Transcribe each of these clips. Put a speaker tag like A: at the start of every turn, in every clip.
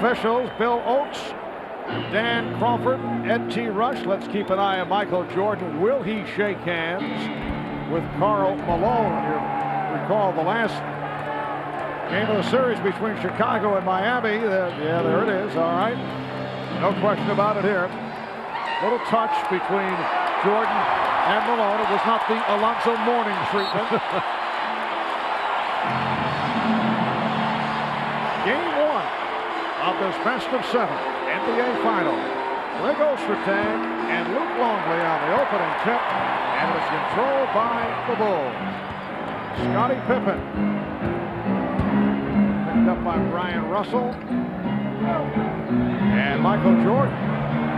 A: officials, Bill Oakes, Dan Crawford, Ed T. Rush. Let's keep an eye on Michael Jordan. Will he shake hands with Karl Malone? You recall the last game of the series between Chicago and Miami. Yeah, there it is. All right. No question about it here. Little touch between Jordan and Malone. It was not the Alonzo Mourning treatment. Game 1 of this best of 7 NBA final. Greg Ostertag and Luke Longley on the opening tip, and it was controlled by the Bulls. Scottie Pippen picked up by Brian Russell, and Michael Jordan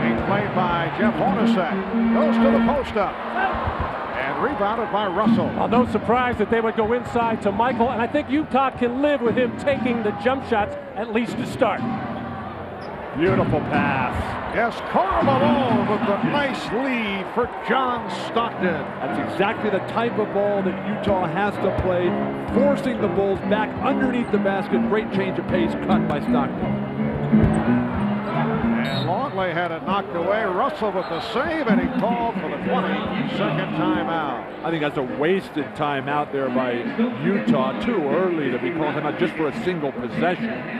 A: being played by Jeff Hornacek goes to the post up and rebounded by Russell.
B: Well, no surprise that they would go inside to Michael, and I think Utah can live with him taking the jump shots at least to start.
C: Beautiful pass.
A: Yes, Karl Malone with the nice lead for John Stockton.
C: That's exactly the type of ball that Utah has to play, forcing the Bulls back underneath the basket. Great change of pace cut by Stockton.
A: And Longley had it knocked away. Russell with the save, and he called for the 22nd timeout.
C: I think that's a wasted timeout there by Utah. Too early to be calling him out just for a single possession.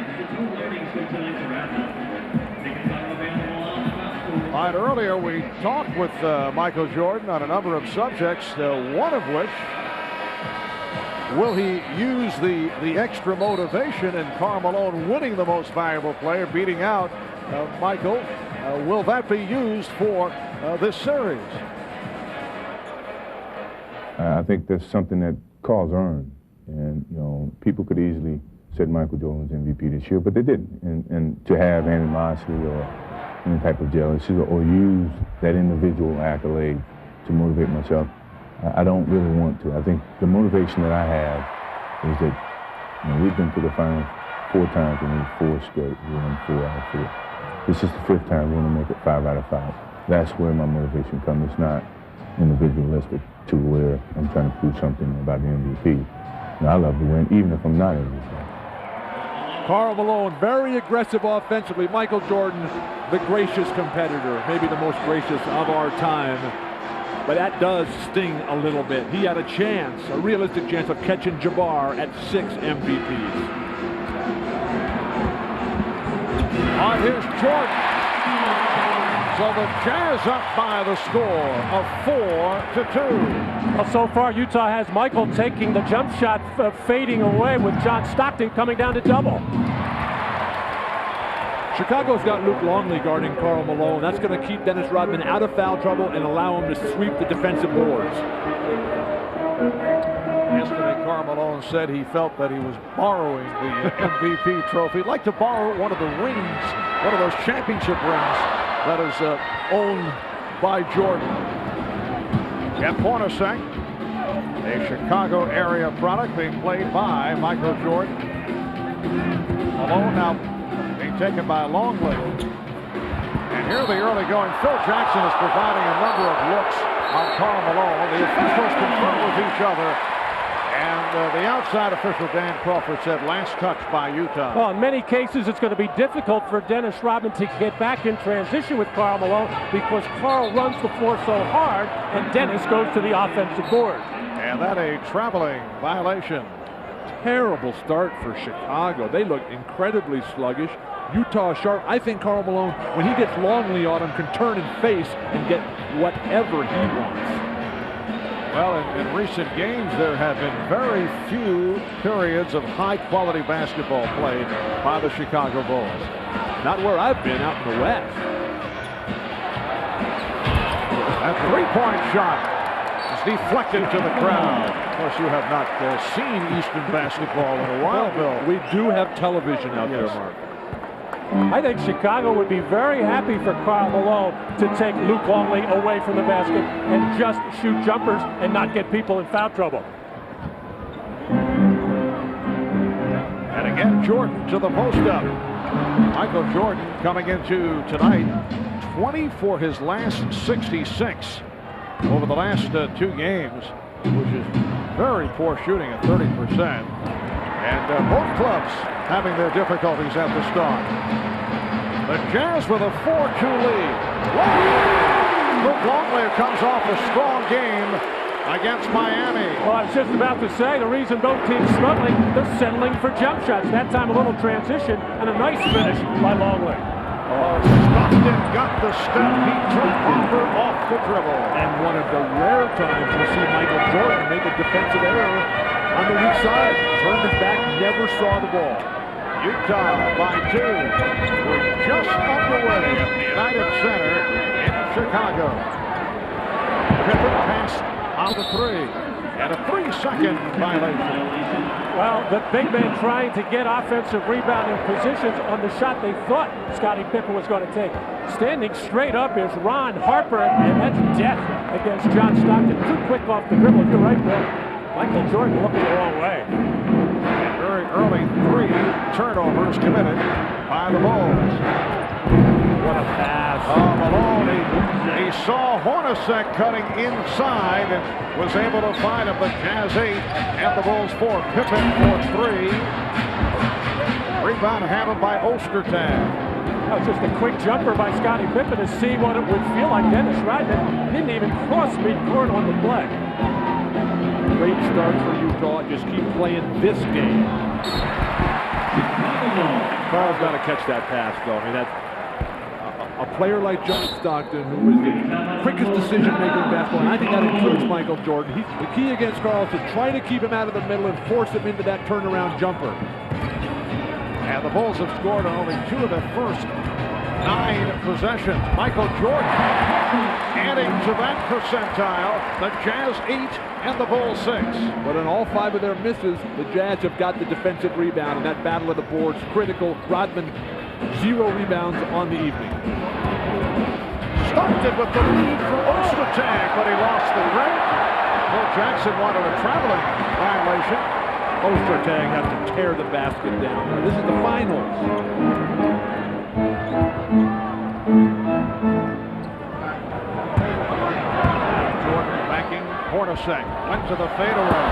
A: All right, earlier we talked with Michael Jordan on a number of subjects, one of which, will he use the extra motivation in Karl Malone winning the most valuable player, beating out Michael? Will that be used for this series?
D: I think that's something that Karl's earned. And, you know, people could easily say Michael Jordan's MVP this year, but they didn't. And to have animosity or any type of jealousy or use that individual accolade to motivate myself, I don't really want to. I think the motivation that I have is that, you know, we've been to the final 4 times and we've 4 straight. We won 4 out of 4. This is the 5th time we're going to make it 5 out of 5. That's where my motivation comes. It's not individualistic to where I'm trying to prove something about the MVP. You know, I love to win, even if I'm not MVP.
C: Karl Malone, very aggressive offensively. Michael Jordan, the gracious competitor, maybe the most gracious of our time. But that does sting a little bit. He had a chance, a realistic chance of catching Jabbar at 6 MVPs.
A: On here's Jordan. So the Jazz up by the score of 4-2.
B: Well, so far Utah has Michael taking the jump shot, fading away with John Stockton coming down to double.
C: Chicago's got Luke Longley guarding Karl Malone. That's going to keep Dennis Rodman out of foul trouble and allow him to sweep the defensive boards.
A: Yesterday, Karl Malone said he felt that he was borrowing the MVP trophy. He'd like to borrow one of the rings, one of those championship rings that is owned by Jordan. Jeff Hornacek, a Chicago area product being played by Michael Jordan. Malone now being taken by Longley. And here the early going. Phil Jackson is providing a number of looks on Karl Malone. The officials confer with each other. And the outside official, Dan Crawford, said last touch by Utah.
B: Well, in many cases, it's going to be difficult for Dennis Rodman to get back in transition with Karl Malone because Karl runs the floor so hard and Dennis goes to the offensive board.
A: And that a traveling violation.
C: Terrible start for Chicago. They look incredibly sluggish. Utah sharp. I think Karl Malone, when he gets Longley on him, can turn and face and get whatever he wants.
A: Well, in recent games, there have been very few periods of high-quality basketball played by the Chicago Bulls.
C: Not where I've been, out in the West.
A: That three-point shot is deflected to the crowd. Of course, you have not seen Eastern basketball in a while, Bill.
C: We do have television out there, Mark.
B: I think Chicago would be very happy for Karl Malone to take Luke Longley away from the basket and just shoot jumpers and not get people in foul trouble.
A: And again, Jordan to the post-up. Michael Jordan coming into tonight 20 for his last 66 over the last 2 games, which is very poor shooting at 30%. And both clubs having their difficulties at the start. The Jazz with a 4-2 lead. Luke Longley comes off a strong game against Miami.
B: Well, I was just about to say, the reason both teams struggling, they're settling for jump shots. That time a little transition and a nice finish by Longley.
A: Stockton got the step. He took Harper off the dribble.
C: And one of the rare times we see Michael Jordan make a defensive error on the weak side. Turned his back, never saw the ball.
A: Utah by 2. We're just underway at the United Center in Chicago. Pippen pass on the 3. And a 3-second violation.
B: Well, the big man trying to get offensive rebounding positions on the shot they thought Scottie Pippen was going to take. Standing straight up is Ron Harper, and that's death against John Stockton. Too quick off the dribble. You're right, Bill. Michael Jordan looking the wrong way.
A: And very early 3 turnovers committed by the Bulls.
C: What a pass.
A: Malone, he saw Hornacek cutting inside and was able to find him. The Jazz 8 and the Bulls 4. Pippen for 3. Rebound handled by Ostertag.
B: That was just a quick jumper by Scottie Pippen to see what it would feel like. Dennis Rodman didn't even cross midcourt on the play.
C: Great start for Utah. Just keep playing this game. Carl's got to catch that pass, though. I mean, that's a player like John Stockton, who is the quickest decision maker in basketball, and I think that includes Michael Jordan. The key against Carl is to try to keep him out of the middle and force him into that turnaround jumper.
A: And the Bulls have scored on only 2 of their first 9 possessions. Michael Jordan adding to that percentile. The Jazz 8 and the Bulls 6.
C: But in all 5 of their misses, the Jazz have got the defensive rebound, and that battle of the boards critical. Rodman 0 rebounds on the evening.
A: Stockton with the lead for Ostertag, but he lost the grip. Phil Jackson wanted a traveling violation.
C: Ostertag has to tear the basket down. This is the finals.
A: Jordan backing Hornacek. Went to the fadeaway.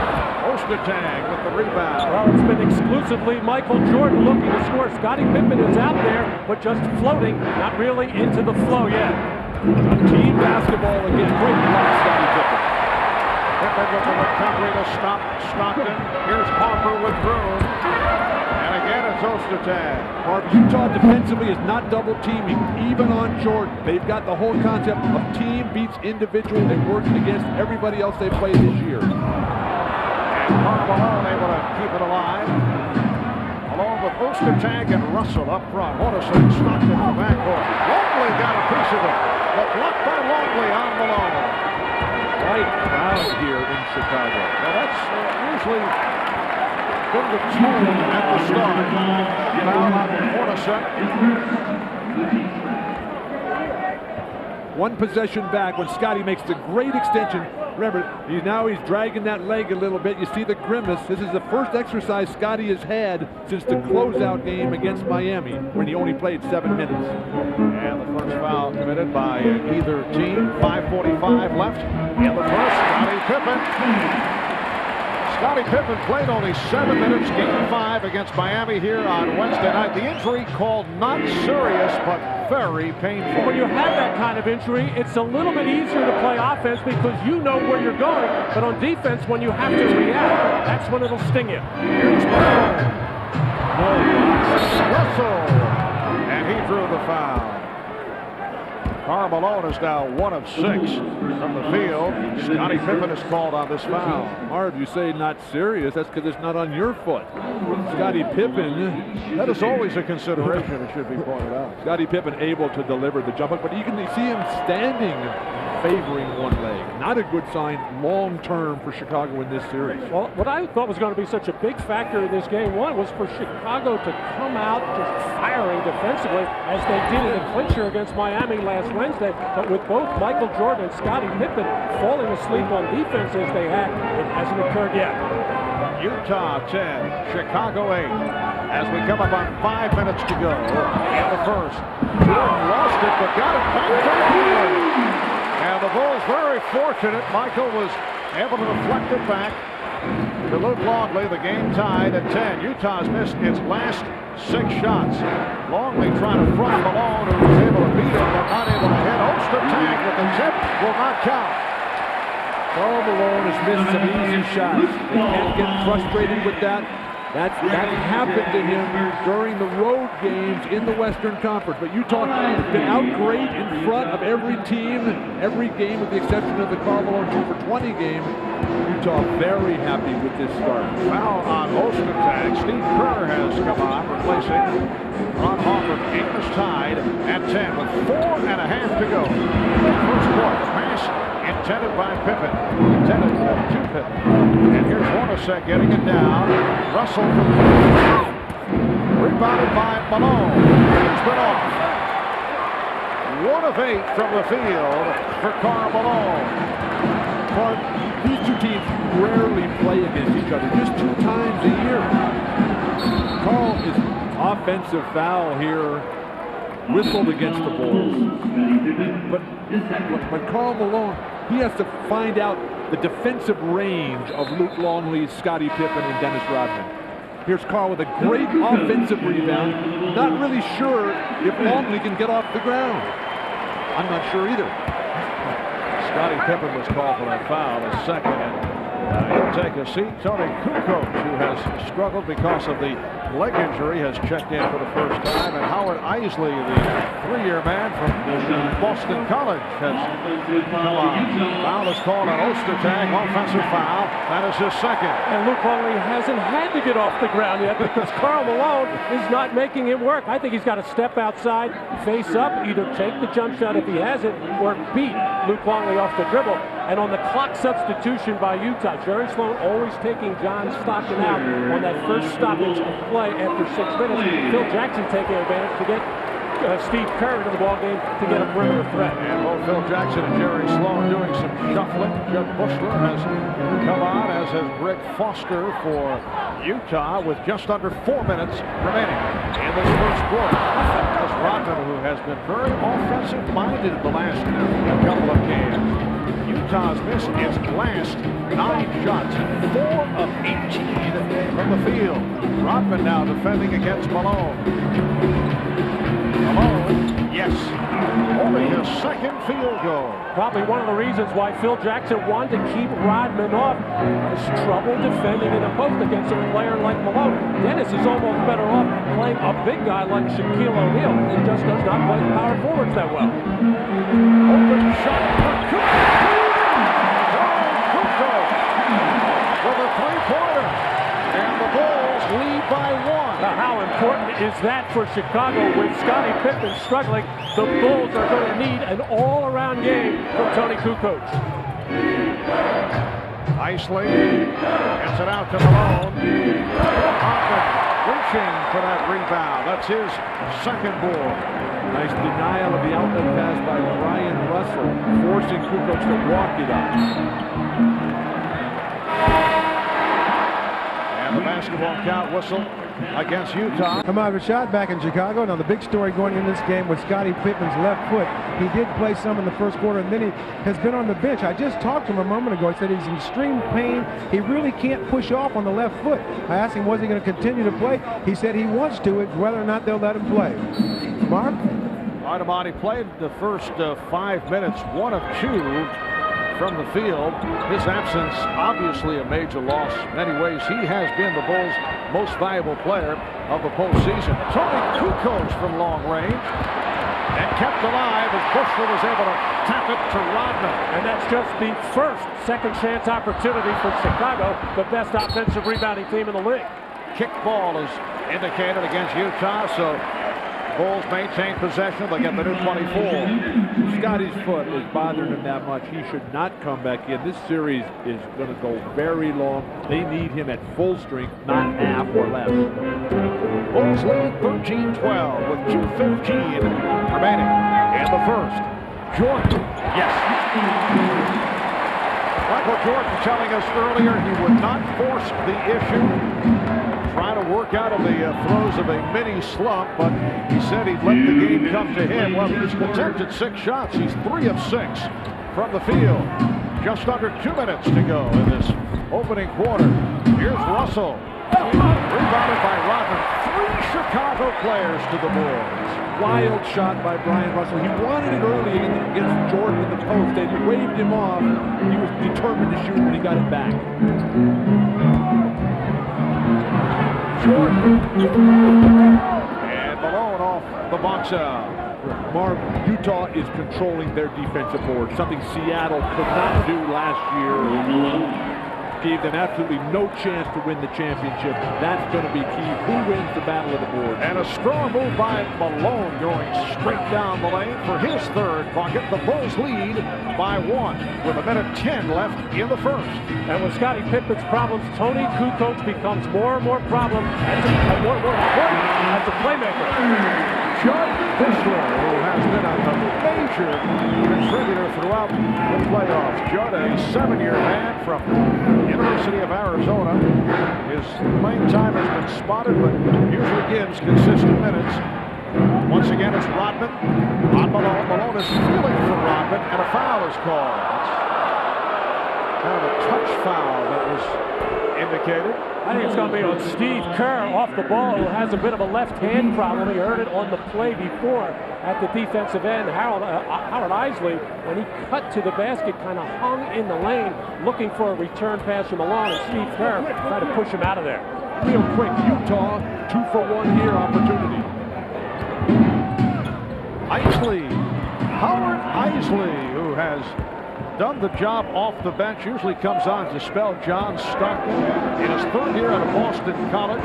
A: Ostertag with the rebound.
B: Well, it's been exclusively Michael Jordan looking to score. Scottie Pippen is out there, but just floating, not really into the flow yet.
C: Team basketball again. Great block, Scottie Pippen.
A: Pippen with the recovery to stop Stockton. Here's Harper with room. And again, it's Ostertag.
C: Utah defensively is not double teaming, even on Jordan. They've got the whole concept of team beats individual and working against everybody else they play this year.
A: Karl Malone able to keep it alive. Along with Ostertag and Russell up front. Hornacek, Stockton in the backcourt. Longley got a piece of it. The block by Longley on Malone.
C: Right crowd here in Chicago.
A: Now that's usually been the tone at the start. Foul on Hornacek.
C: One possession back when Scottie makes the great extension. Remember, he's dragging that leg a little bit. You see the grimace. This is the first exercise Scottie has had since the closeout game against Miami, when he only played 7 minutes.
A: And the first foul committed by either team. 5:45 left in the first. Scottie Pippen. Scottie Pippen played only 7 minutes, game 5 against Miami here on Wednesday night. The injury called not serious, but very painful.
B: When you have that kind of injury, it's a little bit easier to play offense because you know where you're going. But on defense, when you have to react, that's when it'll sting you.
A: Here's Russell, and he drew the foul. Karl Malone is now 1 of 6 from the field. Scottie Pippen is called on this foul.
C: Marv, you say not serious. That's because it's not on your foot. Scottie Pippen.
A: That is always a consideration, it should be pointed out.
C: Scottie Pippen able to deliver the jump, but you can see him standing, favoring one leg. Not a good sign long term for Chicago in this series.
B: Well, what I thought was going to be such a big factor in this game 1 was for Chicago to come out just firing defensively as they did in the clincher against Miami last Wednesday. But with both Michael Jordan and Scottie Pippen falling asleep on defense as they had, it hasn't occurred yet.
A: Utah 10, Chicago 8. As we come up on 5 minutes to go in the first. Jordan lost it, but got it back to Longley. And the Bulls very fortunate. Michael was able to deflect it back. to Luke Longley. The game tied at 10. Utah's missed its last 6 shots. Longley trying to front Malone, who was able to beat him, but not able to hit. Ostertag with the tip will not count.
C: Karl Malone has missed some easy shots. They can't get frustrated with that. That happened to him during the road games in the Western Conference. But Utah has been out great in front of every team, every game with the exception of the Karl Malone 2-for-20 game. Utah very happy with this start.
A: Foul on Ostertag. Steve Kerr has come on, replacing Ron Hoffman. Game is tied at 10 with 4.5 to go. First quarter. Pass intended by Pippen. Intended to Pippen. And here's Hornacek getting it down. Russell from the rebounded by Malone. He's been off. 1 of 8 from the field for Karl Malone.
C: But these two teams rarely play against each other, just 2 times a year. Karl is offensive foul here, whistled against the Bulls. But when Karl Malone, he has to find out the defensive range of Luke Longley, Scottie Pippen, and Dennis Rodman. Here's Karl with a great offensive rebound. Not really sure if Longley can get off the ground. I'm not sure either.
A: Scottie Pippen was called for that foul, a second, and he'll take a seat. Tony Kukoc, who has struggled because of the leg injury, has checked in for the first time, and Howard Eisley, the 3-year man from Boston College, has come on. Foul is called on Ostertag, offensive foul. That is his second.
B: And Luke Longley hasn't had to get off the ground yet because Karl Malone is not making him work. I think he's got to step outside, face up, either take the jump shot if he has it, or beat Luke Longley off the dribble. And on the clock substitution by Utah, Jerry Sloan always taking John Stockton out on that first stoppage of play after 6 minutes. Phil Jackson taking advantage to get Steve Kerr into the ballgame to get a perimeter threat.
A: And both Phil Jackson and Jerry Sloan doing some shuffling. Jeb Bushler has come on, as has Greg Foster for Utah, with just under 4 minutes remaining in this first quarter. That's Rodman, who has been very offensive-minded in the last couple of games. Utah's missed its last 9 shots, 4 of 18 from the field. Rodman now defending against Malone. Malone, yes, only his second field goal.
B: Probably one of the reasons why Phil Jackson wanted to keep Rodman off. Has trouble defending in a post against a player like Malone. Dennis is almost better off playing a big guy like Shaquille O'Neal. He just does not play power forwards that well.
A: Open shot for Kukoc. With a 3-pointer. And the Bulls lead by 1.
B: Now, how important is that for Chicago with Scottie Pippen struggling? The Bulls are going to need an all-around game from Tony Kukoc.
A: Eisley gets it out to Malone. Hoffman reaching for that rebound. That's his second board.
C: Nice denial of the outlet pass by Ryan Russell, forcing Kukoc to walk it up.
A: And the basketball count whistle against Utah.
E: Come out of a shot back in Chicago. Now the big story going in this game was Scottie Pippen's left foot. He did play some in the first quarter, and then he has been on the bench. I just talked to him a moment ago. He said he's in extreme pain. He really can't push off on the left foot. I asked him, was he going to continue to play? He said he wants to. It's whether or not they'll let him play. Mark?
A: Artemani played the first 5 minutes, 1 of 2 from the field. His absence, obviously a major loss. In many ways, he has been the Bulls' most valuable player of the postseason. Tony Kukoc from long range, and kept alive as Bushler was able to tap it to Rodman.
B: And that's just the first second chance opportunity for Chicago, the best offensive rebounding team in the league.
A: Kick ball is indicated against Utah, so Bulls maintain possession. They'll get the new 24.
C: Scottie's foot is bothering him that much. He should not come back in. This series is going to go very long. They need him at full strength, not half or less.
A: Bulls lead 13-12 with 2:15 remaining in the first. Jordan, yes. Michael Jordan telling us earlier he would not force the issue. Trying to work out of the throes of a mini slump, but he said he'd let the game come to him. Well, he's attempted 6 shots. He's 3 of 6 from the field. Just under 2 minutes to go in this opening quarter. Here's Russell. Rebounded by Rodman. 3 Chicago players to the boards.
C: Wild shot by Brian Russell. He wanted it early against Jordan in the post. They waved him off. He was determined to shoot when he got it back.
A: Jordan. And Malone off the box out.
C: Marv, Utah is controlling their defensive board, something Seattle could not do last year. Gave them absolutely no chance to win the championship. That's going to be key. Who wins the battle of the board?
A: And a strong move by Malone going straight down the lane for his 3rd bucket. The Bulls lead by 1 with 1:10 left in the first.
B: And with Scottie Pippen's problems, Tony Kukoc becomes more and more problem more important as a playmaker.
A: Judd Bushler, who has been a major contributor throughout the playoffs. Judd, a 7-year man from University of Arizona. His playing time has been spotted, but usually gives consistent minutes. Once again, it's Rodman on Malone. Malone is feeling for Rodman, and a foul is called. Kind of a touch foul that was indicated.
B: I think it's going to be on Steve Kerr off the ball, who has a bit of a left hand problem. He heard it on the play before at the defensive end. Howard Isley, when he cut to the basket, kind of hung in the lane looking for a return pass from Malone, and Steve Kerr tried to push him out of there.
C: Real quick, Utah, 2-for-1 here opportunity.
A: Isley, Howard Isley, who has done the job off the bench, usually comes on to spell John Stockton in his 3rd year out of Boston College.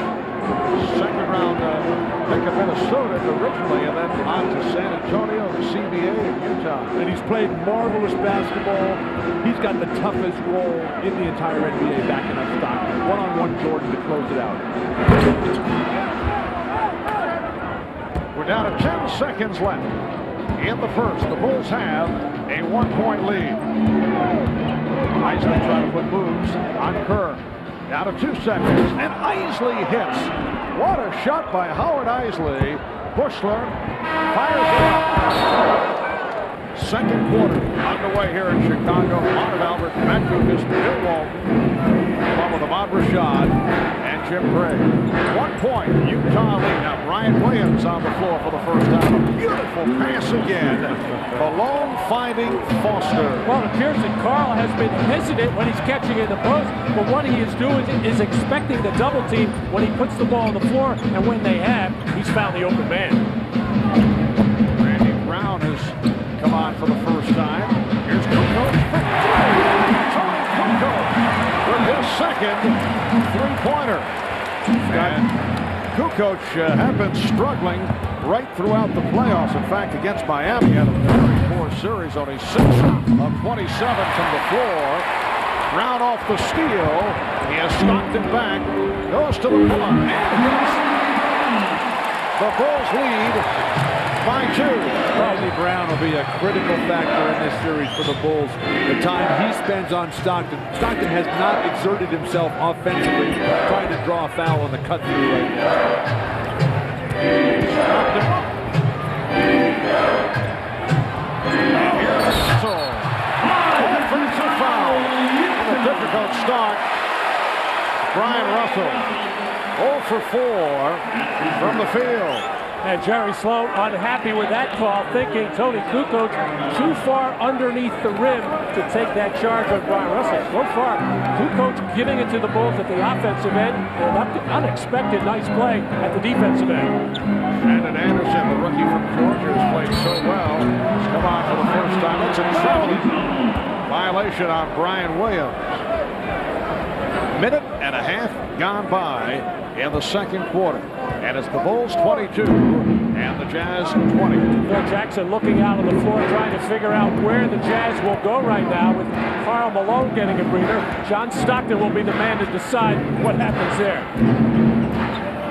A: 2nd round pick of Minnesota originally, and then on to San Antonio, the CBA in Utah.
C: And he's played marvelous basketball. He's got the toughest role in the entire NBA backing up Stockton. One-on-one Jordan to close it out.
A: We're down to 10 seconds left in the first. The Bulls have a 1-point lead. Isley trying to put moves on Kerr. Down to 2 seconds, and Isley hits. What a shot by Howard Isley. Bushler fires it up. 2nd quarter underway here in Chicago. Marv Albert, Matt Lucas, Bill Walton, along with Ahmad Rashad and Jim Gray. 1 point, Utah lead. Now Brian Williams on the floor for the first time. A beautiful pass again. Malone finding Foster.
B: Well, it appears that Carl has been hesitant when he's catching in the post, but what he is doing is expecting the double team when he puts the ball on the floor, and when they have, he's found the open man.
A: Randy Brown has come on for the first time. Here's Kukoc for 3. Tony Kukoc with his 2nd 3-pointer. And Kukoc have been struggling right throughout the playoffs. In fact, against Miami, had a very poor series, only 6 of 27 from the floor. Brown off the steal. He has Stockton back. Goes to the pull-up. The Bulls lead by 2.
C: Randy Brown will be a critical factor in this series for the Bulls. The time he spends on Stockton. Stockton has not exerted himself offensively, trying to draw a foul on the cut-through right now.
A: Offensive foul. A difficult start. Brian Russell 0 for 4 from the field.
B: And Jerry Sloan unhappy with that call, thinking Tony Kukoc too far underneath the rim to take that charge on Brian Russell. So far, Kukoc giving it to the Bulls at the offensive end, and an unexpected nice play at the defensive end.
A: Brandon Anderson, the rookie from Georgia, has played so well. He's come on for the first time. It's a traveling violation on Brian Williams. 1.5 minutes gone by in the 2nd quarter. And it's the Bulls 22 and the Jazz 20.
B: Phil Jackson looking out on the floor, trying to figure out where the Jazz will go right now, with Karl Malone getting a breather. John Stockton will be the man to decide what happens there.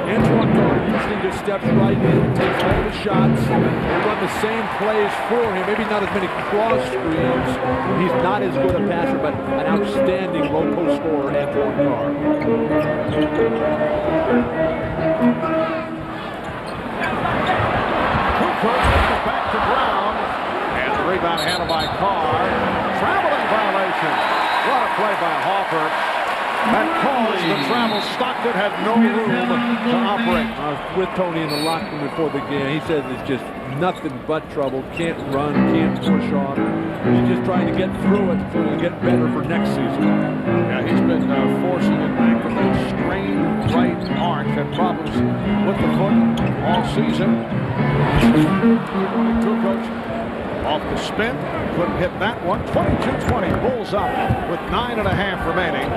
C: Antoine Carr usually just steps right in, takes all the shots. They run the same plays for him. Maybe not as many cross screens. He's not as good a passer, but an outstanding low post scorer, Antoine Carr.
A: Back to Brown, and the rebound handled by Carr. Traveling violation. What a play by Hoffer. That caused the travel. Stockton had no room to operate.
C: I was with Tony in the locker room before the game. He says it's just nothing but trouble. Can't run, can't push off. He's just trying to get through it so he'll get better for next season.
A: Yeah, he's been forcing it back from a strained right arch. Had problems with the foot all season. Occult off the spin. Couldn't hit that one. 22-20. Bulls up with 9.5 remaining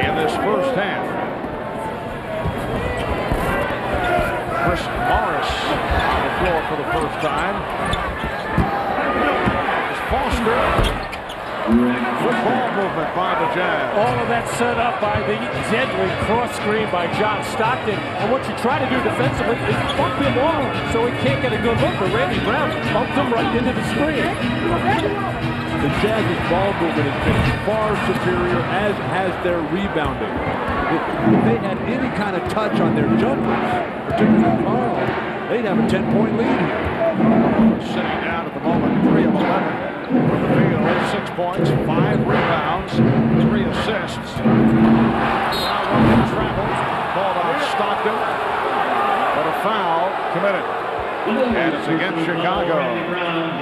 A: in this first half. Chris Morris on the floor for the first time. Foster. Good ball movement by the Jazz.
B: All of that set up by the deadly cross screen by John Stockton. And what you try to do defensively is bump him off so he can't get a good look. But Randy Brown bumped him right into the screen.
C: The Jazz's ball movement has been far superior, as has their rebounding. If they had any kind of touch on their jumpers, particularly Carl, they'd have a 10-point lead here.
A: Sitting down at the moment, 3 of 11. From the field, 6 points, 5 rebounds, 3 assists. Now one travel, called on Stockton, but a foul committed. And it's against Chicago.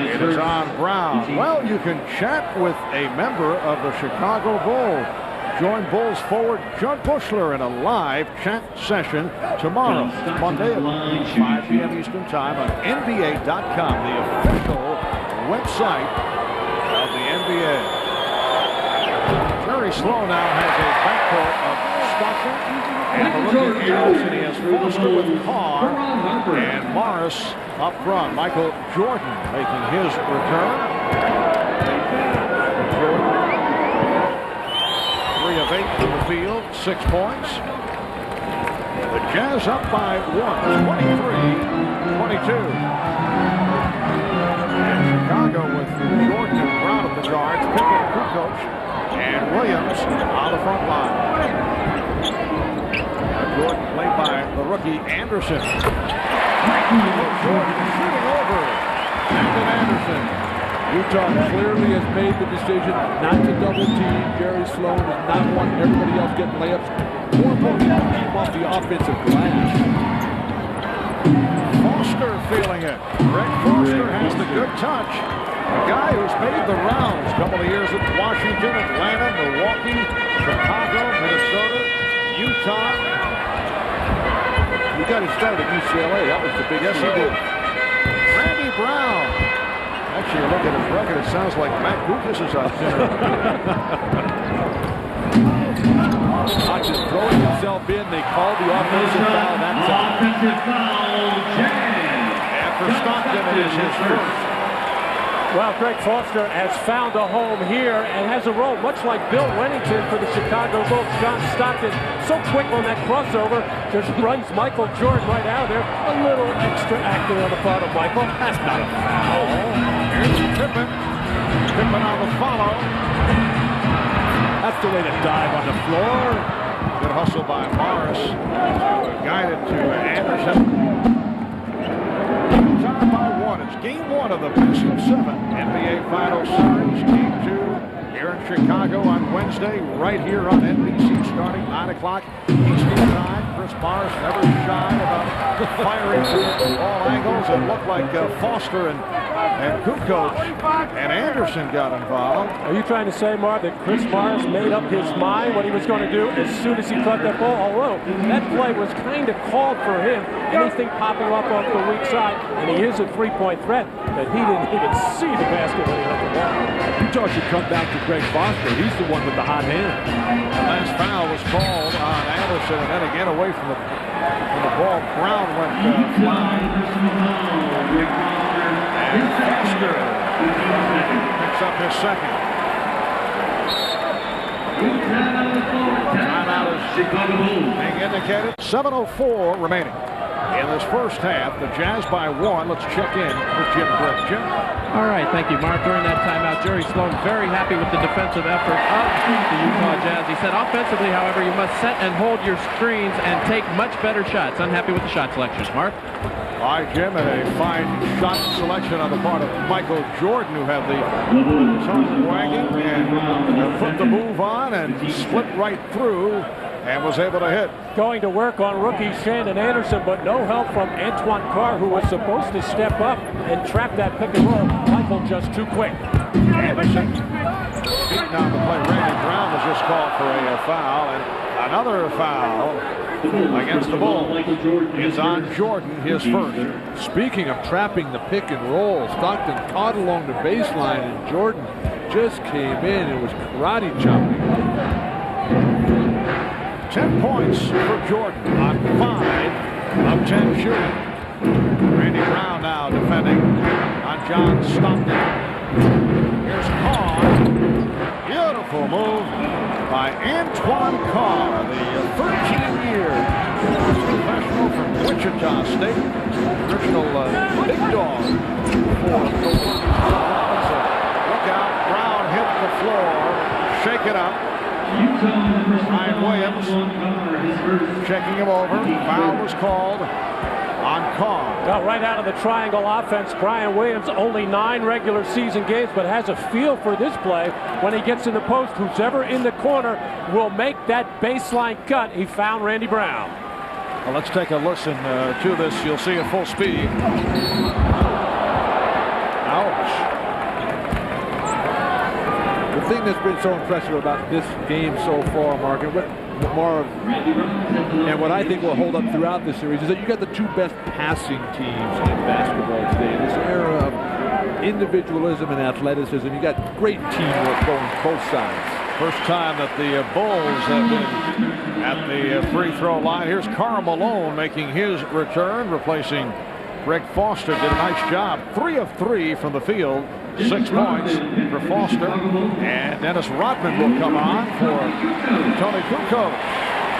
A: It is on Brown. Well, you can chat with a member of the Chicago Bulls. Join Bulls forward Judd Bushler in a live chat session tomorrow, Monday at 5 p.m. Eastern Time on NBA.com, the official website of the NBA. Jerry Sloan now has a backcourt of Stockton and the rookie Anderson. He has Foster with Carr and Morris up front. Michael Jordan making his return. Jordan, 3 of 8 from the field, 6 points. The Jazz up by 1, 23-22. Chicago with Jordan and Brown at the guards, Pickett, Occult, and Williams on the front line. Jordan played by the rookie Anderson. Jordan shooting over. Brandon Anderson.
C: Utah clearly has made the decision not to double team. Jerry Sloan does not want everybody else getting layups. More importantly, to keep off the offensive glass.
A: Foster feeling it. Greg Foster has the good touch. A guy who's made the rounds a couple of years at Washington, Atlanta, Milwaukee, Chicago, Minnesota, Utah.
C: He got his start at UCLA. That was the big
A: Yes, he did. Randy Brown. Actually, look at his record. It sounds like Matt Lucas is out there.
C: Not just throwing himself in. They called the offensive foul that time.
F: Offensive foul,
A: And for Stockton, it is his first.
B: Well, Greg Foster has found a home here and has a role much like Bill Wennington for the Chicago Bulls. John Stockton, so quick on that crossover, just runs Michael Jordan right out of there. A little extra acting on the part of Michael. That's not a foul.
A: Here's Pippen. Pippen on the follow.
C: That's the way to dive on the floor.
A: Good hustle by Morris. Guided to Anderson. Time by 1. It's game 1 of the best of 7 NBA Finals Series. Game 2 here in Chicago on Wednesday, right here on NBC, starting 9 o'clock Eastern Time. Chris Morris never shy about firing from all angles. It looked like Foster and Occult and Anderson got involved.
B: Are you trying to say, Marv, that Chris Morris made up his mind what he was going to do as soon as he caught that ball? Although that play was kind of called for him, anything popping up off the weak side, and he is a three-point threat, but he didn't even see the basket when he hit the ball.
C: Utah should come back to Greg Foster. He's the one with the hot hand.
A: The last foul was called on Anderson, and then again away from the ball. Brown went flying. And Foster picks up his second. Timeout is being indicated. 7:04 remaining. in this first half. The Jazz by 1. Let's check in with Jim Britt. Jim?
F: All right, thank you, Mark. During that timeout, Jerry Sloan very happy with the defensive effort of the Utah Jazz. He said, offensively, however, you must set and hold your screens and take much better shots. Unhappy with the shot selection. Mark?
A: All right, Jim, and a fine shot selection on the part of Michael Jordan, who had the tongue wagging and put the move on and split right through and was able to hit.
B: Going to work on rookie Shandon Anderson, but no help from Antoine Carr, who was supposed to step up and trap that pick and roll. Michael just too quick.
A: Anderson beating on the play. Randy Brown was just called for a foul, and another foul against the Bulls. It's on Jordan, his first.
C: Speaking of trapping the pick and roll, Stockton caught along the baseline, and Jordan just came in and was karate chopping.
A: 10 points for Jordan on 5 of 10 shooting. Randy Brown now defending on John Stockton. Here's Carr. Beautiful move by Antoine Carr, the 13-year professional from Wichita State. Original big dog for the Wolves. Look out, Brown hit the floor, shake it up. Ryan Williams checking him over. Foul was called on Carr.
B: Got right out of the triangle offense. Brian Williams, only 9 regular season games, but has a feel for this play. When he gets in the post, who's ever in the corner will make that baseline cut. He found Randy Brown.
A: Well, let's take a listen to this. You'll see at full speed. Ouch.
C: The thing that's been so impressive about this game so far, Mark, and what I think will hold up throughout this series is that you got the 2 best passing teams in basketball today. In this era of individualism and athleticism, you got great teamwork going both sides.
A: First time that the Bulls have been at the free throw line. Here's Karl Malone making his return, replacing Greg Foster. Did a nice job. 3 of 3 from the field. 6 points for Foster. And Dennis Rodman will come on for Tony Kukoc,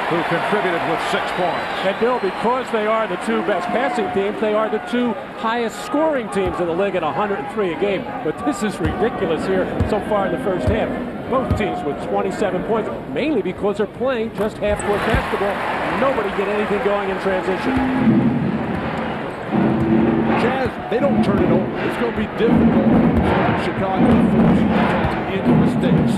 A: who contributed with 6 points.
B: And Bill, because they are the 2 best passing teams, they are the 2 highest scoring teams in the league at 103 a game. But this is ridiculous here so far in the first half. Both teams with 27 points, mainly because they're playing just half-court basketball. Nobody get anything going in transition.
C: Jazz, they don't turn it over. It's going to be difficult for Chicago to force Utah into mistakes.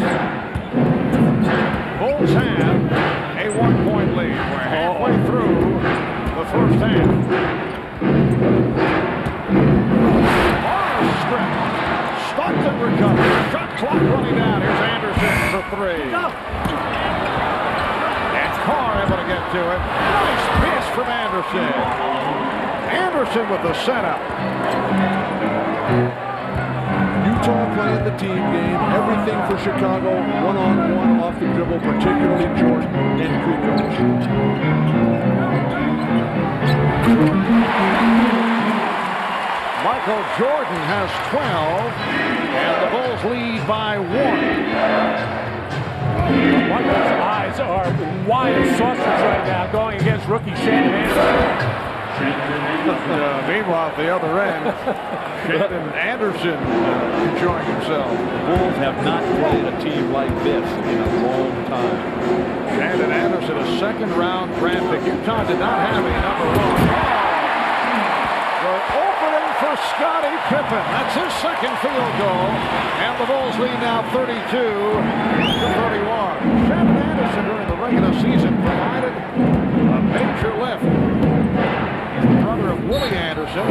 A: Bulls have a 1-point lead. We're halfway through the first half. Barnes strip. Stockton recovers. Shot clock running down. Here's Anderson for 3. And Carr able to get to it. Nice miss from Anderson. Anderson with the setup.
C: Utah playing the team game. Everything for Chicago. One-on-one off the dribble, particularly Jordan and Kukoc.
A: Michael Jordan has 12, and the Bulls lead by 1.
B: Michael's eyes are wide as saucers right now going against rookie Shandon Anderson.
A: Meanwhile, at the other end, Shandon Anderson enjoying himself.
C: The Bulls have not played a team like this in a long time.
A: Shandon Anderson, a second-round draft pick. Utah did not have a number 1. The opening for Scottie Pippen. That's his second field goal. And the Bulls lead now 32 to 31. Shandon Anderson during the regular season provided a major lift. Brother of Willie Anderson,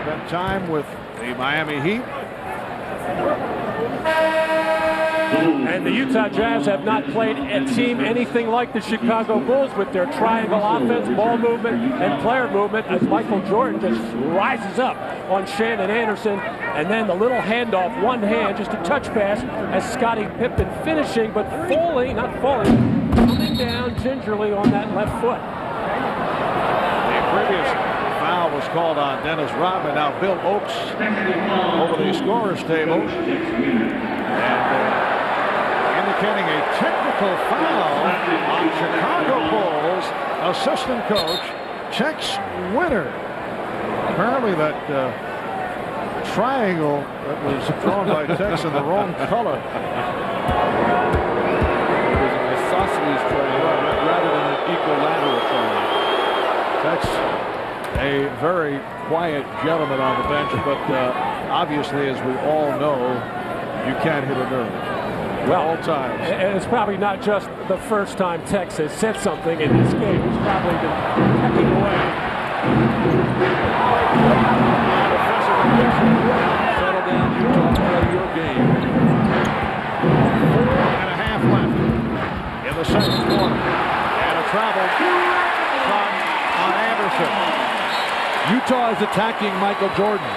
A: spent time with the Miami Heat.
B: And the Utah Jazz have not played a team anything like the Chicago Bulls with their triangle offense, ball movement, and player movement as Michael Jordan just rises up on Shandon Anderson. And then the little handoff, one hand, just a touch pass as Scottie Pippen finishing, but falling, not falling, coming down gingerly on that left foot.
A: Previous foul was called on Dennis Rodman. Now Bill Oakes over the scorer's table and indicating a technical foul on Chicago Bulls assistant coach Tex Winter. Apparently that triangle that was drawn by Tex in the wrong color.
C: It was an isosceles triangle rather than an equilateral triangle.
A: Tex, a very quiet gentleman on the bench, but obviously, as we all know, you can't hit a nerve. Well, all times.
B: And it's probably not just the first time Tex has said something in this game. He's probably been pecking away.
C: Settle down, Utah, play your game.
A: 4.5 left in the second quarter. And a travel shot on Anderson.
C: Utah is attacking Michael Jordan.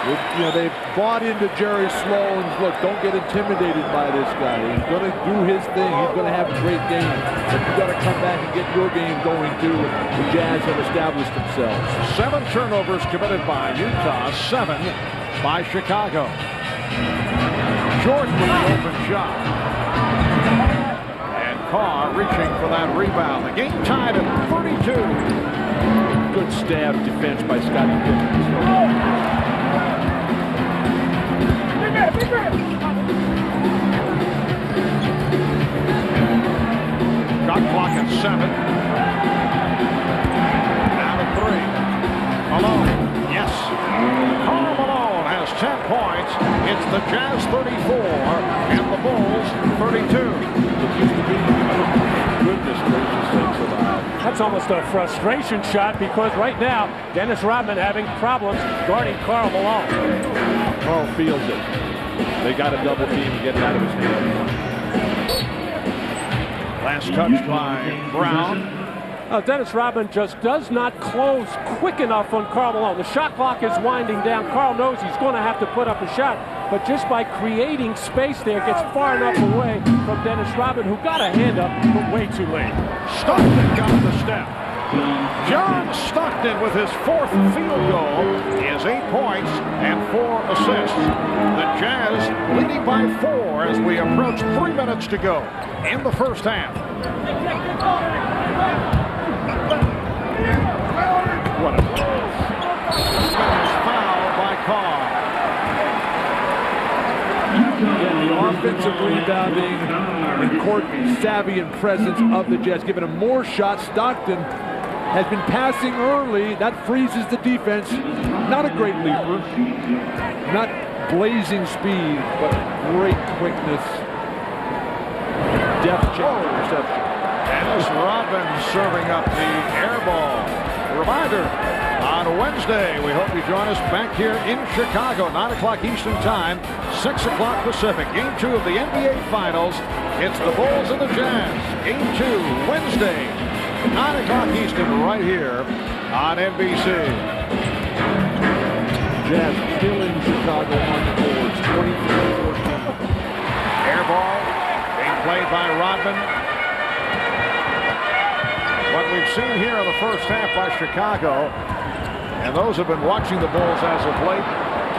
C: You know, they've bought into Jerry Sloan's look. Don't get intimidated by this guy. He's going to do his thing. He's going to have a great game. But you've got to come back and get your game going too. The Jazz have established themselves.
A: 7 turnovers committed by Utah, 7 by Chicago. Jordan with the open shot. And Carr reaching for that rebound. The game tied at 32.
C: Good stab defense by Scottie Pippen.
A: Shot clock at 7. Down to 3. Malone. Yes. Karl Malone has 10 points. It's the Jazz 34 and the Bulls 32.
C: Goodness gracious sakes alive.
B: That's almost a frustration shot because right now, Dennis Rodman having problems guarding Karl Malone.
C: Carl feels it. They got a double team to get it out of his hand.
A: Last touch by Brown.
B: Dennis Rodman just does not close quick enough on Karl Malone. The shot clock is winding down. Karl knows he's going to have to put up a shot, but just by creating space there, gets far enough away from Dennis Rodman, who got a hand up, but way too late.
A: Stockton got the step. John Stockton with his 4th field goal. He has 8 points and 4 assists. The Jazz leading by 4 as we approach 3 minutes to go in the first half. What a foul by Carr.
C: The offensive rebounding and court savvy and presence of the Jazz, giving him more shots. Stockton has been passing early. That freezes the defense. Not a great leaper. Not blazing speed, but great quickness. Depth check interception.
A: Dennis Rodman serving up the air ball. Reminder, on Wednesday, we hope you join us back here in Chicago, 9 o'clock Eastern Time, 6 o'clock Pacific. Game 2 of the NBA Finals. It's the Bulls and the Jazz. Game 2, Wednesday, 9 o'clock Eastern, right here on NBC.
C: Jazz still in Chicago on the boards, 23-14.
A: Air ball being played by Rodman. What we've seen here in the first half by Chicago, and those who have been watching the Bulls as of late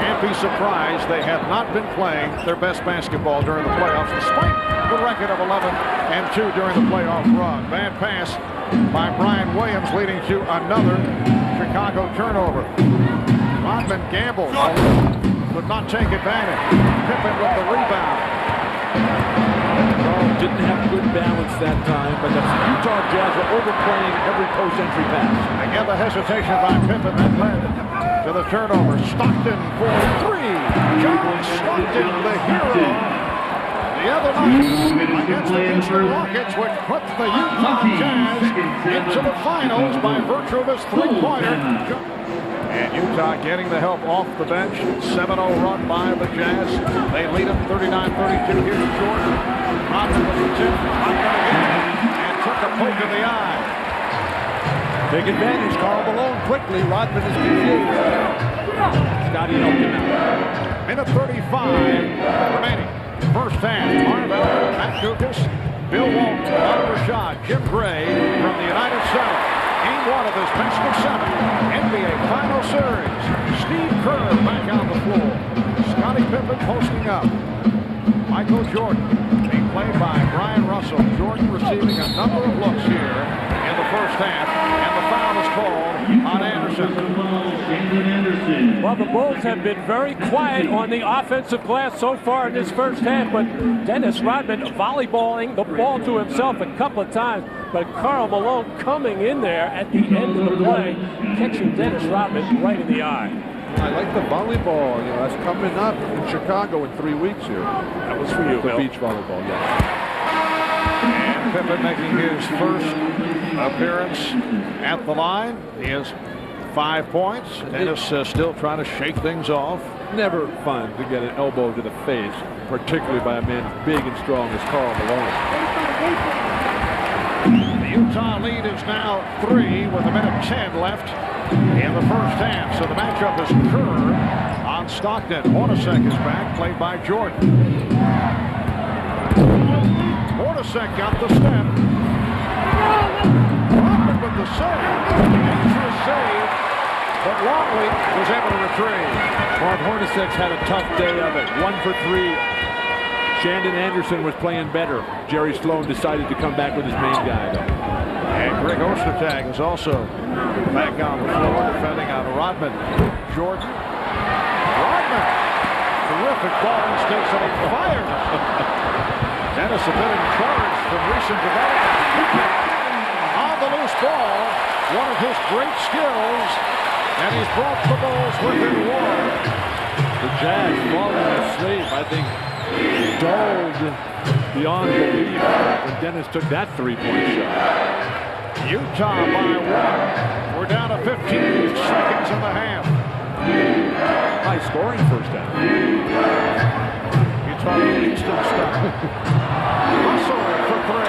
A: can't be surprised they have not been playing their best basketball during the playoffs, despite the record of 11-2 during the playoff run. Bad pass by Brian Williams, leading to another Chicago turnover. Rodman gambled, but not take advantage. Pippen with the rebound.
C: Didn't have good balance that time, but the Utah Jazz are overplaying every post-entry pass.
A: Again, the hesitation by Pippen that led to the turnover. Stockton for 3. John Stockton, the hero. The other night against the Houston Rockets, which put the Utah Jazz into the finals by virtue of his 3-pointer. And Utah getting the help off the bench. 7-0 run by the Jazz. They lead them 39-32. Here's Jordan. Rodman with the tip. Rodman again. And took a poke in the eye.
C: Big advantage. Karl Malone quickly. Rodman is confused. Scottie helped him out.
A: Minute 35 remaining. First half. Marvell, Matt Dukas, Bill Walton, Oliver Shaw, Jim Gray from the United Center. Game 1 of this best of 7 NBA Final Series. Steve Kerr back on the floor. Scottie Pippen posting up. Michael Jordan being played by Brian Russell. Jordan receiving a number of looks here in the first half, and the foul is called
B: Well, the Bulls have been very quiet on the offensive glass so far in this first half, but Dennis Rodman volleyballing the ball to himself a couple of times, but Karl Malone coming in there at the end of the play, catching Dennis Rodman right in the eye.
C: I like the volleyball. You know, that's coming up in Chicago in 3 weeks here.
B: That was for you,
C: The
B: Bill.
C: beach volleyball, yes.
A: And Pippen making his first appearance at the line. He has 5 points. Dennis still trying to shake things off.
C: Never fun to get an elbow to the face, particularly by a man as big and strong as Karl Malone.
A: The Utah lead is now 3 with 1:10 left in the first half. So the matchup is Kerr on Stockton. Hornacek is back, played by Jordan. Hornacek got the step. Rodman with the save. Dangerous save, but Longley was able to retrieve.
C: Mark Hornacek's had a tough day of it. 1 for 3. Shandon Anderson was playing better. Jerry Sloan decided to come back with his main guy, though.
A: And Greg Ostertag is also back on the floor defending on Rodman. Jordan. Rodman. Terrific ball instincts, and he fires. Dennis a bit encouraged from recent development. On the loose ball, one of his great skills, and he's brought the Bulls within 1.
C: The Jazz falling asleep, I think, dulled beyond belief when Dennis took that three-point shot.
A: Utah by 1. We're down to 15 seconds in the half.
C: High scoring first half.
A: Utah leads to the stop. Russell for 3.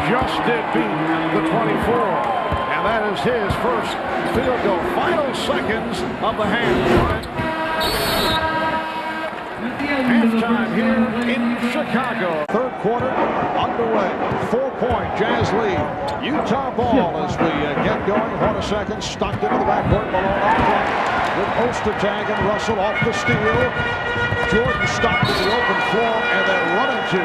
A: Just did beat the 24. And that is his first field goal. Final seconds of the half. Halftime here in Chicago. Third quarter underway. 4-point Jazz lead. Utah ball as we get going. Hornacek and Stockton to the backcourt. Malone up front with Ostertag and Russell off the steal. Jordan stopped in the open floor and then running to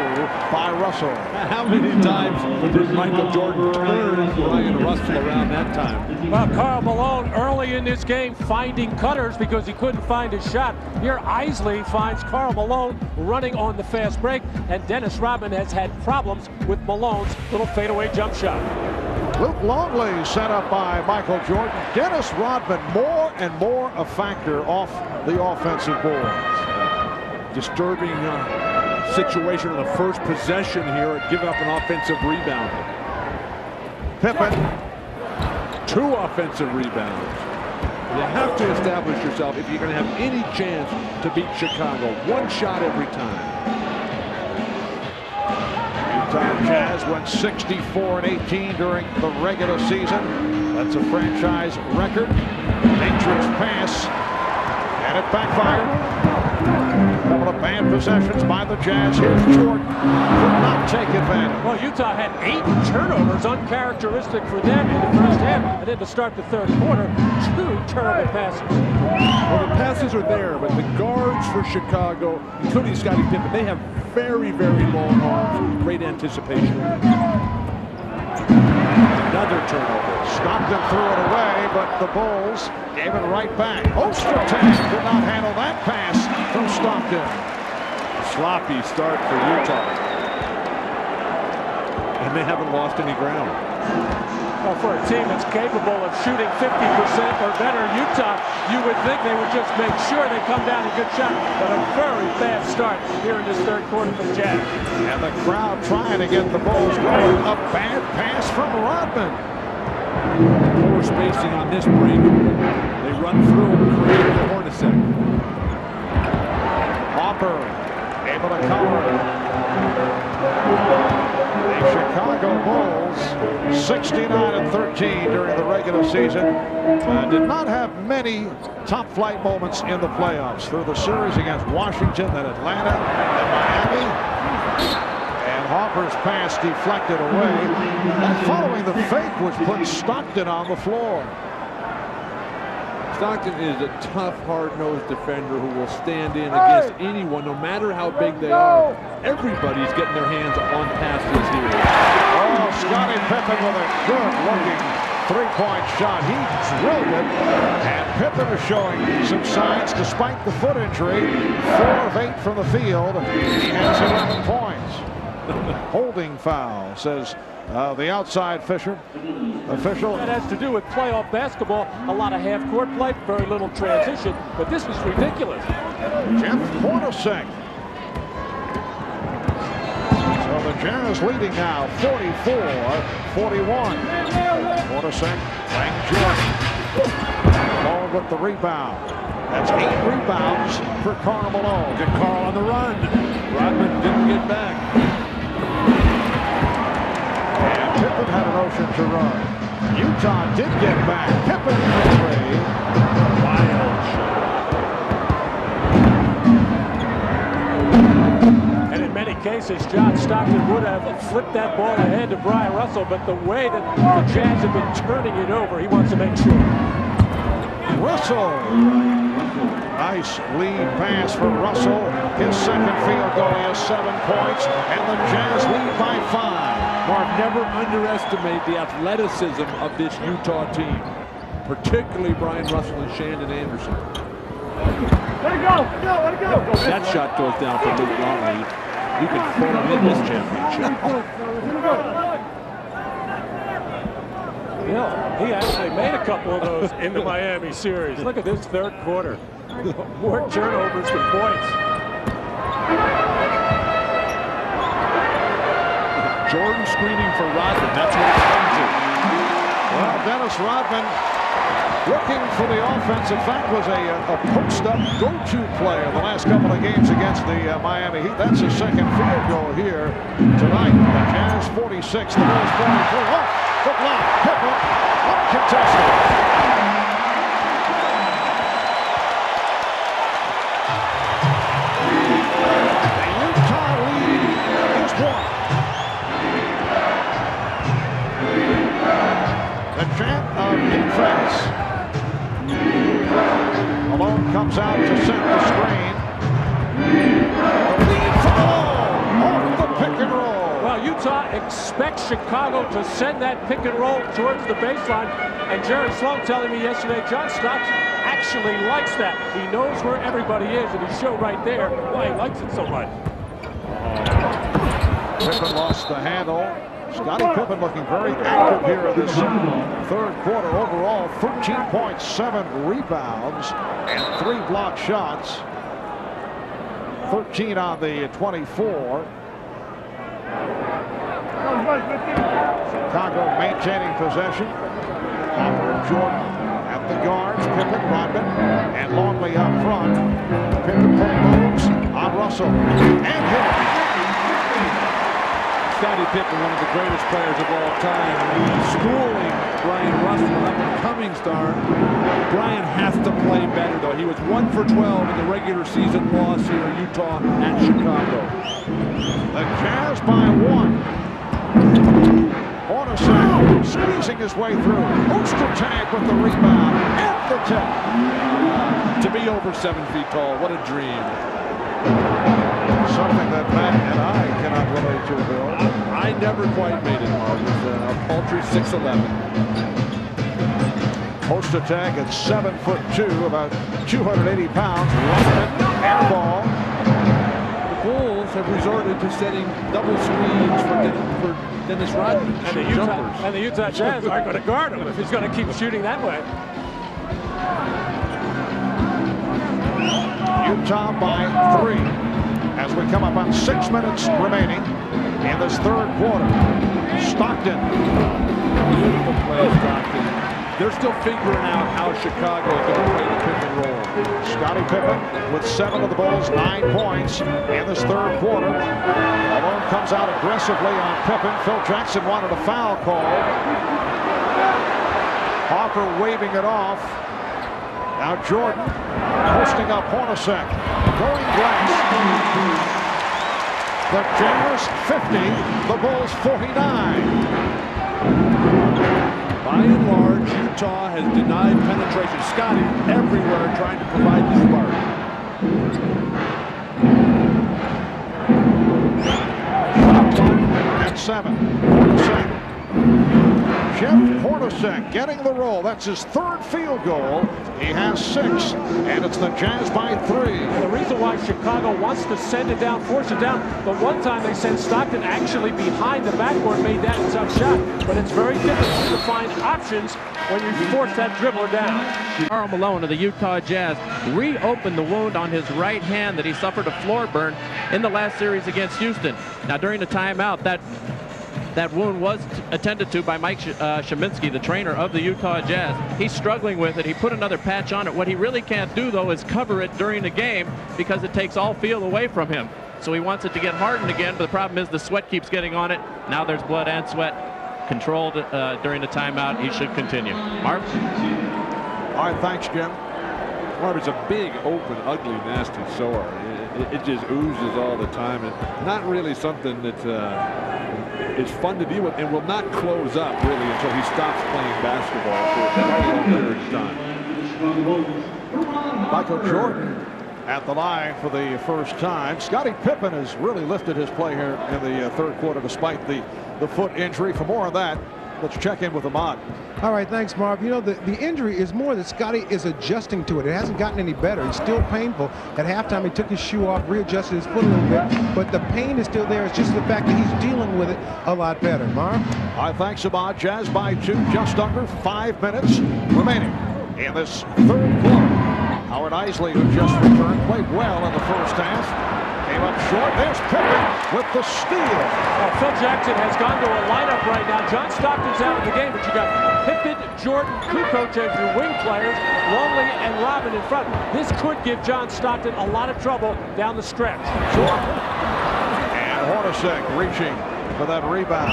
A: by Russell.
C: How many times did Michael Jordan turn Brian Russell around that time?
B: Well, Karl Malone early in this game finding cutters because he couldn't find his shot. Here Isley finds Karl Malone running on the fast break, and Dennis Rodman has had problems with Malone's little fadeaway jump shot.
A: Luke Longley set up by Michael Jordan. Dennis Rodman more and more a factor off the offensive boards.
C: Disturbing situation on the first possession here, giving up an offensive rebound.
A: Pippen.
C: 2 offensive rebounds. You have to establish yourself if you're going to have any chance to beat Chicago. 1 shot every time.
A: Utah Jazz went 64-18 during the regular season. That's a franchise record. Dangerous pass, and it backfired. Couple of bad possessions by the Jazz. Here's Jordan. Could not take advantage.
B: Well, Utah had 8 turnovers, uncharacteristic for them in the first half. And then to start the third quarter, 2 terrible passes.
C: Well, the passes are there, but the guards for Chicago, including Scottie Pippen, they have very, very long arms, great anticipation. Another turnover.
A: Stockton threw it away, but the Bulls gave it right back. Ostertag could not handle that pass from Stockton.
C: Sloppy start for Utah. And they haven't lost any ground.
B: Well, for a team that's capable of shooting 50% or better, Utah, you would think they would just make sure they come down a good shot. But a very bad start here in this third quarter for the Jazz.
A: And the crowd trying to get the Bulls going. A bad pass from Rodman.
C: Poor spacing on this break. They run through and create the Hornacek.
A: Hopper able to cover. The Chicago Bulls 69-13 during the regular season. Did not have many top flight moments in the playoffs through the series against Washington, then Atlanta, and Miami. And Hopper's pass deflected away. And following the fake, which put Stockton on the floor.
C: Stockton is a tough, hard-nosed defender who will stand in against anyone, no matter how big they are. Everybody's getting their hands on passes here.
A: Oh, Scottie Pippen with a good-looking three-point shot. He drilled it, and Pippen is showing some signs despite the foot injury. 4 of 8 from the field. He has 11 points. Holding foul, says the outside official.
B: That has to do with playoff basketball. A lot of half-court play, very little transition, but this was ridiculous.
A: Jeff Hornacek. So the Jazz leading now 44-41. Hornacek playing Jordan. Ball with the rebound. That's 8 rebounds for Karl Malone.
C: Get Karl on the run. Rodman didn't get back.
A: And Pippen had a notion to run. Utah did get back. Pippen for 3.
C: Wild shot.
B: And in many cases, John Stockton would have flipped that ball ahead to Brian Russell, but the way that the Jazz have been turning it over, he wants to make sure.
A: Russell. Nice lead pass for Russell. His second field goal. He has 7 points, and the Jazz lead by 5.
C: Mark, never underestimate the athleticism of this Utah team, particularly Brian Russell and Shandon Anderson.
B: Let it go! Let it go!
C: That shot goes down for Luke Longley. You can throw him in this championship.
B: Yeah, he actually made a couple of those in the Miami series. Look at this third quarter. More turnovers than points.
C: Jordan screening for Rodman. That's what it comes to.
A: Well, Dennis Rodman looking for the offense. In fact, was a post-up go-to player the last couple of games against the Miami Heat. That's his second field goal here tonight. The Jazz 46, the Bulls 43. Oh, the block. Pippen, uncontested. The Utah lead is 1. The champ of defense. Malone comes out to set the screen. The lead for Malone off the pick and roll.
B: Well, Utah expects Chicago to send that pick and roll towards the baseline. And Jerry Sloan telling me yesterday, John Stockton actually likes that. He knows where everybody is, and he showed right there why he likes it so much.
A: Pippen lost the handle. Scottie Pippen looking very active here in this third quarter. Overall, 13 points, 7 rebounds, and 3 blocked shots. 13 on the 24. Chicago maintaining possession. Hopper and Jordan at the guards. Pippen, Rodman, and Longley up front. Pippen putting moves on Russell and hit.
C: Scottie Pippen, one of the greatest players of all time, schooling Brian Russell, an up-and-coming star. Brian has to play better, though. He was 1 for 12 in the regular season loss here in Utah at Chicago.
A: The Jazz by 1. Hornacek squeezing his way through. Ostertag with the rebound and the tip.
C: To be over 7 feet tall, what a dream.
A: Something that Matt and I cannot relate to, Bill.
C: I never quite made it, Mark. It was a paltry 6'11".
A: Ostertag at 7'2", about 280 pounds. Air ball.
C: The Bulls have resorted to setting double screens for Dennis Rodman.
B: And the Utah Jazz aren't going to guard him if he's going to keep shooting that way.
A: Utah by 3 as we come up on 6 minutes remaining in this third quarter. Stockton.
C: Beautiful play, Stockton. They're still figuring out how Chicago is going to play the pick and roll.
A: Scottie Pippen with 7 of the Bulls, 9 points in this third quarter. Malone comes out aggressively on Pippen. Phil Jackson wanted a foul call. Hopper waving it off. Now Jordan posting up Hornacek. Going glass. The Jazz 50, the Bulls 49.
C: By and large, Utah has denied penetration. Scottie everywhere trying to provide the spark.
A: At 7. Jeff Hornacek getting the roll. That's his third field goal. He has 6, and it's the Jazz by 3.
B: The reason why Chicago wants to send it down, force it down, but one time they sent Stockton actually behind the backboard, made that a tough shot. But it's very difficult to find options when you force that dribbler down.
F: Karl Malone of the Utah Jazz reopened the wound on his right hand that he suffered a floor burn in the last series against Houston. Now, during the timeout, that wound was attended to by Mike Sheminsky, the trainer of the Utah Jazz. He's struggling with it. He put another patch on it. What he really can't do, though, is cover it during the game because it takes all feel away from him. So he wants it to get hardened again, but the problem is the sweat keeps getting on it. Now there's blood and sweat. Controlled during the timeout. He should continue. Marv?
A: All right, thanks, Jim.
C: Marv, it's a big, open, ugly, nasty sore. It just oozes all the time, and not really something that is fun to deal with, and will not close up really until he stops playing basketball for quite a long period of time.
A: Michael Jordan at the line for the first time. Scottie Pippen has really lifted his play here in the third quarter despite the foot injury. For more on that, let's check in with Ahmad.
E: All right, thanks, Marv. You know, the injury is more that Scottie is adjusting to it. It hasn't gotten any better. It's still painful. At halftime, he took his shoe off, readjusted his foot a little bit, but the pain is still there. It's just the fact that he's dealing with it a lot better. Marv?
A: All right, thanks, Ahmad. Jazz by 2, just under 5 minutes remaining in this third quarter. Howard Eisley, who just returned, played well in the first half. Came up short. There's Pippen with the steal.
B: Phil Jackson has gone to a lineup right now. John Stockton's out of the game, but you got Pippen, Jordan, Kukoc as your wing players, Longley and Robin in front. This could give John Stockton a lot of trouble down the stretch.
A: And Hornacek reaching for that rebound.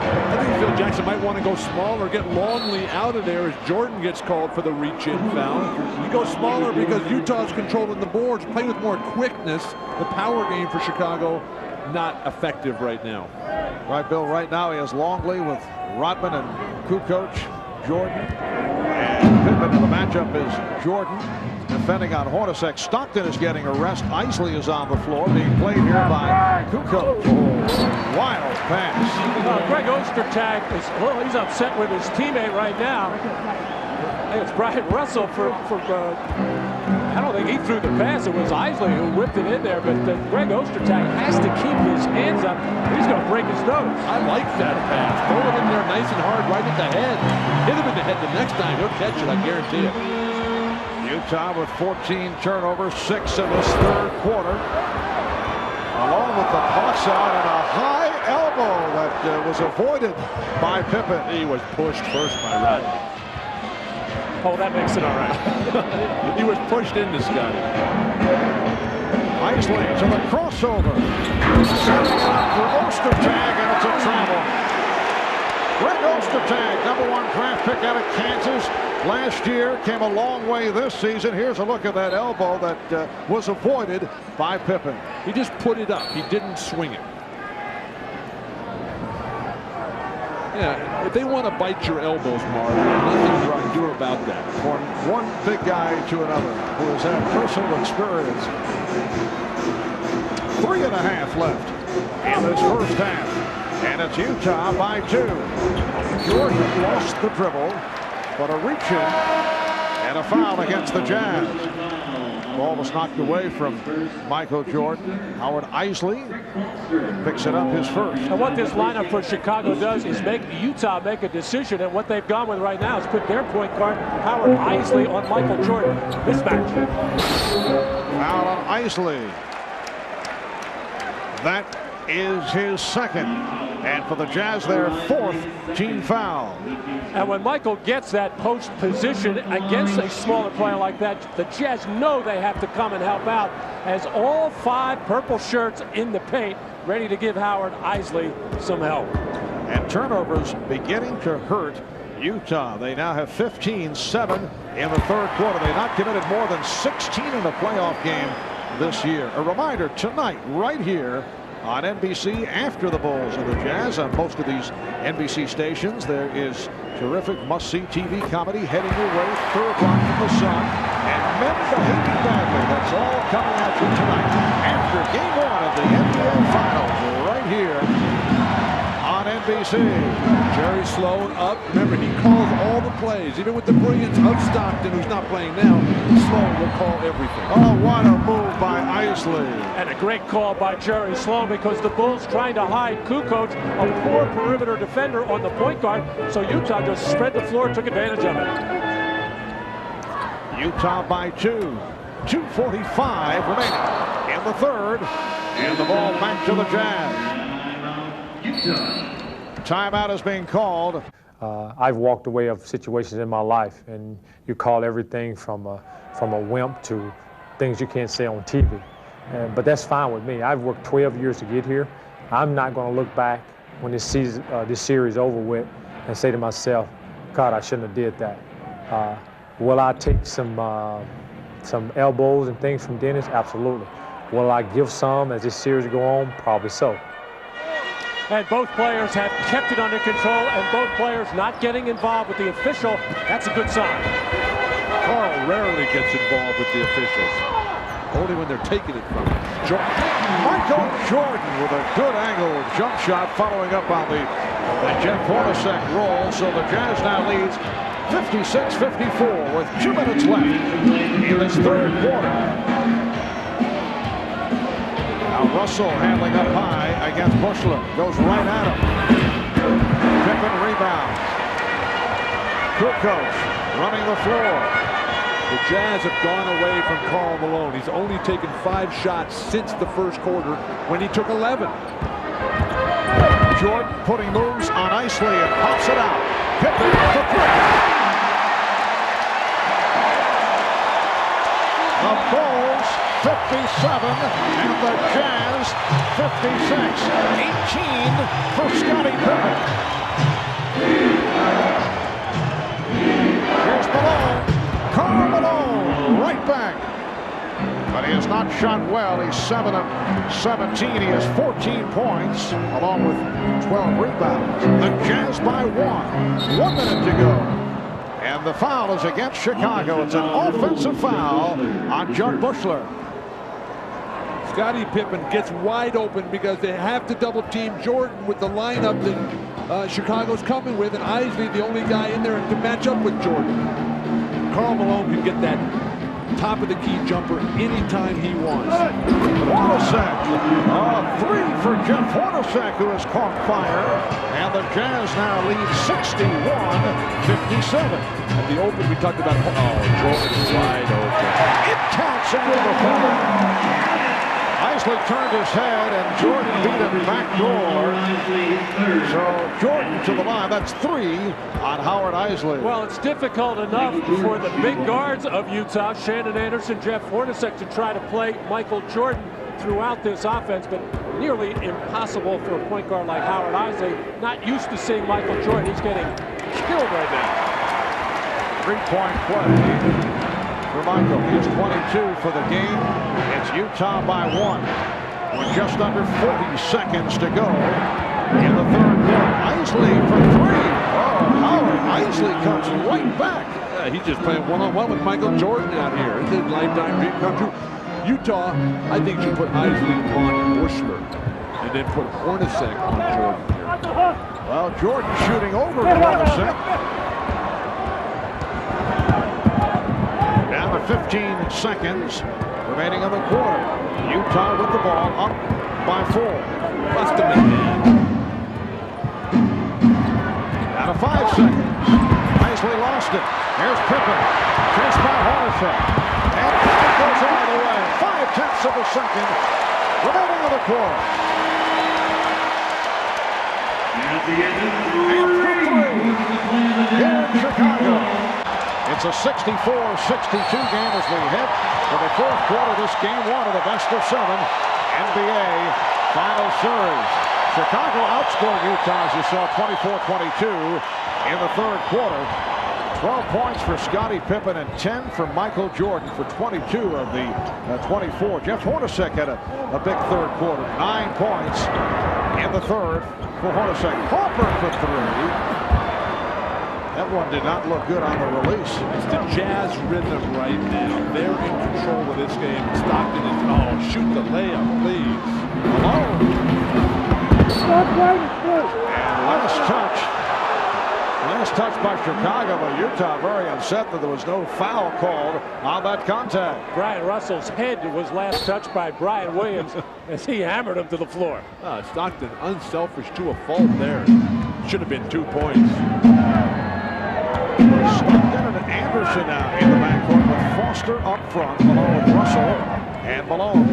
C: I think Phil Jackson might want to go small or get Longley out of there as Jordan gets called for the reach-in foul. You go smaller because Utah's controlling the boards, play with more quickness. The power game for Chicago, not effective right now.
A: Right, Bill, right now he has Longley with Rodman and Kukoc, Jordan, and Pippen. And the matchup is Jordan defending on Hornacek. Stockton is getting a rest. Eisley is on the floor, being played here by Kukoc. Wild pass.
B: Greg Ostertag is, well, he's upset with his teammate right now. I think it's Brian Russell for I don't think he threw the pass. It was Eisley who whipped it in there, but Greg Ostertag has to keep his hands up. He's going to break his nose.
C: I like that pass. Throw it in there nice and hard right at the head. Hit him in the head the next time. He'll catch it, I guarantee it.
A: Utah with 14 turnovers, 6 in this third quarter. Along with the box out and a high elbow that was avoided by Pippen.
C: He was pushed first by Rodman.
B: Oh, that makes it all right.
C: He was pushed into Scottie.
A: Eisley to the crossover. Setting it up for Ostertag, and it's a travel. Greg Ostertag, #1 draft pick out of Kansas last year, came a long way this season. Here's a look at that elbow that was avoided by Pippen.
C: He just put it up. He didn't swing it. Yeah, if they want to bite your elbows, Mark, nothing you can do about that.
A: From one big guy to another who has had personal experience. 3.5 left in this first half. And it's Utah by 2. Jordan lost the dribble, but a reach-in and a foul against the Jazz. Ball was knocked away from Michael Jordan. Howard Eisley picks it up, his first.
B: And what this lineup for Chicago does is make Utah make a decision, and what they've gone with right now is put their point guard, Howard Eisley, on Michael Jordan. Mismatch.
A: Foul on Eisley. That is his second. And for the Jazz, their 4th team foul.
B: And when Michael gets that post position against a smaller player like that, the Jazz know they have to come and help out, as all 5 purple shirts in the paint ready to give Howard Eisley some help.
A: And turnovers beginning to hurt Utah. They now have 15-7 in the third quarter. They've not committed more than 16 in a playoff game this year. A reminder, tonight, right here on NBC, after the Bulls and the Jazz, on most of these NBC stations, there is terrific must-see TV comedy heading your way. 3 o'clock from the Sun, and Men Behaving Badly. That's all coming at you tonight after Game 1 of the NBA Finals, right here on NBC. GWMPC.
C: Jerry Sloan up. Remember, he calls all the plays, even with the brilliance of Stockton, who's not playing now. Sloan will call everything.
A: Oh, what a move by Isley.
B: And a great call by Jerry Sloan, because the Bulls trying to hide Kukoc, a poor perimeter defender, on the point guard. So Utah just spread the floor, took advantage of it.
A: Utah by 2. 2:45 remaining in the third. And the ball back to the Jazz. Timeout is being called.
G: I've walked away of situations in my life, and you call everything from a wimp to things you can't say on TV. But that's fine with me. I've worked 12 years to get here. I'm not going to look back when this season, this series over with, and say to myself, God, I shouldn't have did that. Will I take some elbows and things from Dennis? Absolutely. Will I give some as this series go on? Probably so.
B: And both players have kept it under control, and both players not getting involved with the official. That's a good sign.
C: Carl rarely gets involved with the officials. Only when they're taking it from him.
A: Michael Jordan with a good angle jump shot following up on the Jeff Hornacek roll. So the Jazz now leads 56-54 with 2 minutes left in this third quarter. Now Russell handling up high against Bushler. Goes right at him. Pippen rebounds. Kukoc running the floor.
C: The Jazz have gone away from Karl Malone. He's only taken 5 shots since the first quarter when he took 11.
A: Jordan putting moves on Isley and pops it out. Pippen for 3. The Bulls 57 and the Jazz 56. 18 for Scottie Pippen. Here's Malone. Karl Malone right back. But he has not shot well. He's 7 of 17. He has 14 points along with 12 rebounds. The Jazz by 1. 1 minute to go. And the foul is against Chicago. It's an offensive foul on John Bushler.
C: Scottie Pippen gets wide open because they have to double team Jordan with the lineup that Chicago's coming with, and Isley the only guy in there to match up with Jordan. Karl Malone can get that top of the key jumper anytime he wants.
A: Hornacek, 3 for Jeff Hornacek, who has caught fire, and the Jazz now lead 61-57.
C: At the open, we talked about, Jordan is wide open.
A: It counts into the foul. Isley turned his head, and Jordan beat him backdoor. So Jordan to the line. That's 3 on Howard Isley.
B: Well, it's difficult enough for the big guards of Utah, Shannon Anderson, Jeff Hornacek, to try to play Michael Jordan throughout this offense, but nearly impossible for a point guard like Howard Isley. Not used to seeing Michael Jordan. He's getting killed right now.
A: 3-point play for Michael. He is 22 for the game. It's Utah by 1 with just under 40 seconds to go in the third quarter. Isley for 3. Oh, Howard Isley comes right back.
C: Yeah, he's just playing one-on-one with Michael Jordan out here. It's a lifetime dream come true. Utah, I think, should put Isley on Bushler and then put Hornacek on Jordan here.
A: Well, Jordan shooting over Hornacek. Down to 15 seconds remaining in the quarter. Utah with the ball up by 4.
C: Must have been.
A: Down to 5 seconds. Isley lost it. Here's Pippen. Chased by Hornacek. And Pippen goes all the way. 5/10 of a second remaining in the quarter. And for 3 here in Chicago. It's a 64-62 game as we head to the fourth quarter. This game 1 of the best of 7 NBA Final Series. Chicago outscored Utah, as you saw, 24-22 in the third quarter. 12 points for Scottie Pippen and 10 for Michael Jordan for 22 of the 24. Jeff Hornacek had a big third quarter. 9 points in the third for Hornacek. Harper for 3. That one did not look good on the release.
C: It's the Jazz rhythm right now. They're in control of this game. Stockton is, shoot the layup, please.
A: Malone. And Last touch by Chicago, but Utah very upset that there was no foul called on that contact.
B: Brian Russell's head was last touched by Brian Williams as he hammered him to the floor.
C: Stockton unselfish to a fault there. Should have been 2 points.
A: Stockton and Anderson now in the backcourt with Foster up front along with Russell and Malone.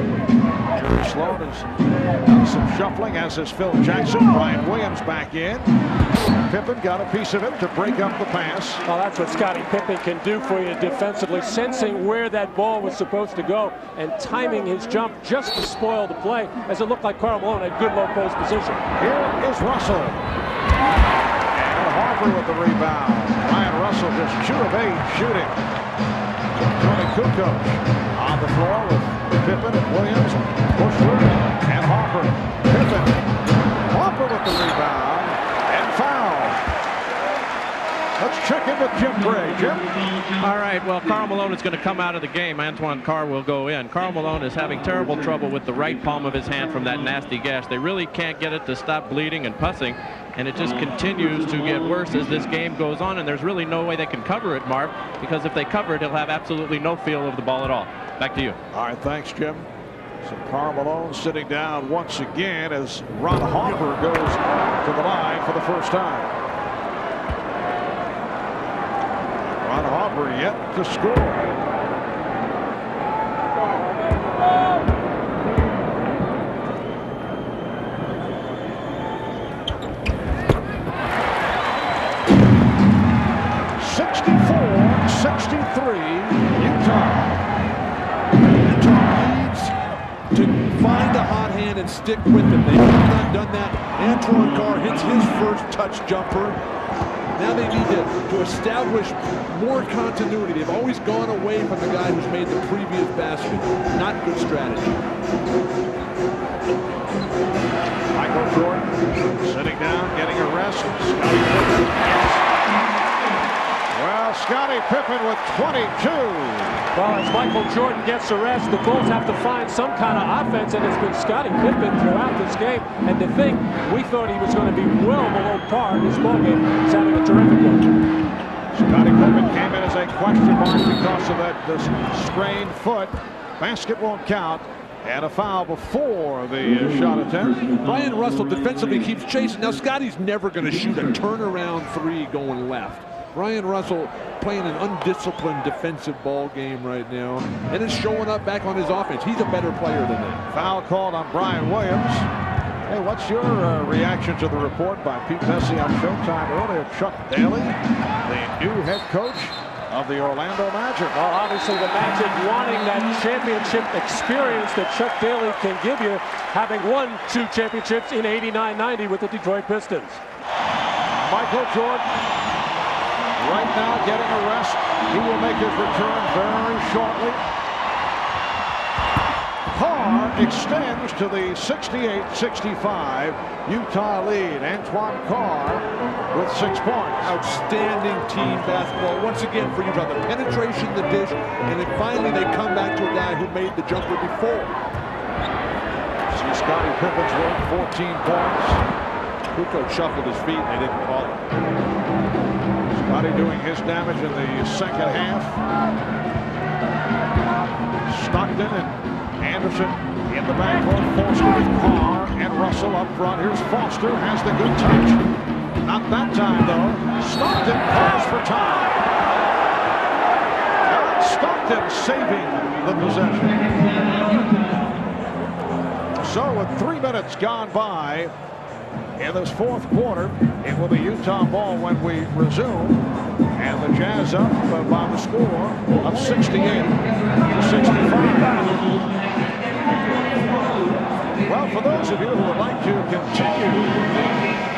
A: Jerry Sloan has done some shuffling, as has Phil Jackson. Brian Williams back in. Pippen got a piece of it to break up the pass.
B: Well, that's what Scottie Pippen can do for you defensively, sensing where that ball was supposed to go and timing his jump just to spoil the play, as it looked like Karl Malone had good low post position.
A: Here is Russell. And Harper with the rebound. Ryan Russell just 2 of 8 shooting. Tony Kukoc on the floor with Pippen and Williams, Bushler and Harper. Pippen, Harper with the rebound and foul. Let's check in with Jim Gray. Jim?
F: All right, well, Karl Malone is going to come out of the game. Antoine Carr will go in. Karl Malone is having terrible trouble with the right palm of his hand from that nasty gash. They really can't get it to stop bleeding and pussing, and it just continues to get worse as this game goes on, and there's really no way they can cover it, Marv, because if they cover it, he'll have absolutely no feel of the ball at all. Back to you.
A: All right, thanks, Jim. So Karl Malone sitting down once again as Ron Harper goes to the line for the first time. Ron Harper yet to score.
C: And stick with them. They have not done that. Antoine Carr hits his first touch jumper. Now they need to establish more continuity. They've always gone away from the guy who's made the previous basket. Not good strategy.
A: Michael Jordan sitting down, getting a rest. Scottie Pippen with 22.
B: Well, as Michael Jordan gets a rest, the Bulls have to find some kind of offense, and it's been Scottie Pippen throughout this game. And to think we thought he was going to be well below par in this ballgame, he's having a terrific one.
A: Scottie Pippen came in as a question mark because of this sprained foot. Basket won't count. And a foul before the shot attempt.
C: Brian Russell defensively keeps chasing. Now, Scottie's never going to shoot a turnaround 3 going left. Brian Russell playing an undisciplined defensive ball game right now, and is showing up back on his offense. He's a better player than that.
A: Foul called on Brian Williams. Hey, what's your reaction to the report by Pete Messi on Showtime earlier? Chuck Daly, the new head coach of the Orlando Magic.
B: Well, obviously the Magic wanting that championship experience that Chuck Daly can give you, having won 2 championships in '89-90 with the Detroit Pistons.
A: Michael Jordan right now getting a rest. He will make his return very shortly. Carr extends to the 68-65 Utah lead. Antoine Carr with 6 points.
C: Outstanding team basketball once again for Utah. The penetration, the dish, and then finally they come back to a guy who made the jumper before.
A: See Scottie Pippen's work, 14 points.
C: Kukoc shuffled his feet and they didn't call it.
A: Scottie doing his damage in the second half. Stockton and Anderson in the backcourt. Foster with Carr and Russell up front. Here's Foster, has the good touch. Not that time, though. Stockton calls for time. Eric Stockton saving the possession. So with 3 minutes gone by in this fourth quarter, it will be Utah ball when we resume. And the Jazz up by the score of 68-65. Well, for those of you who would like to continue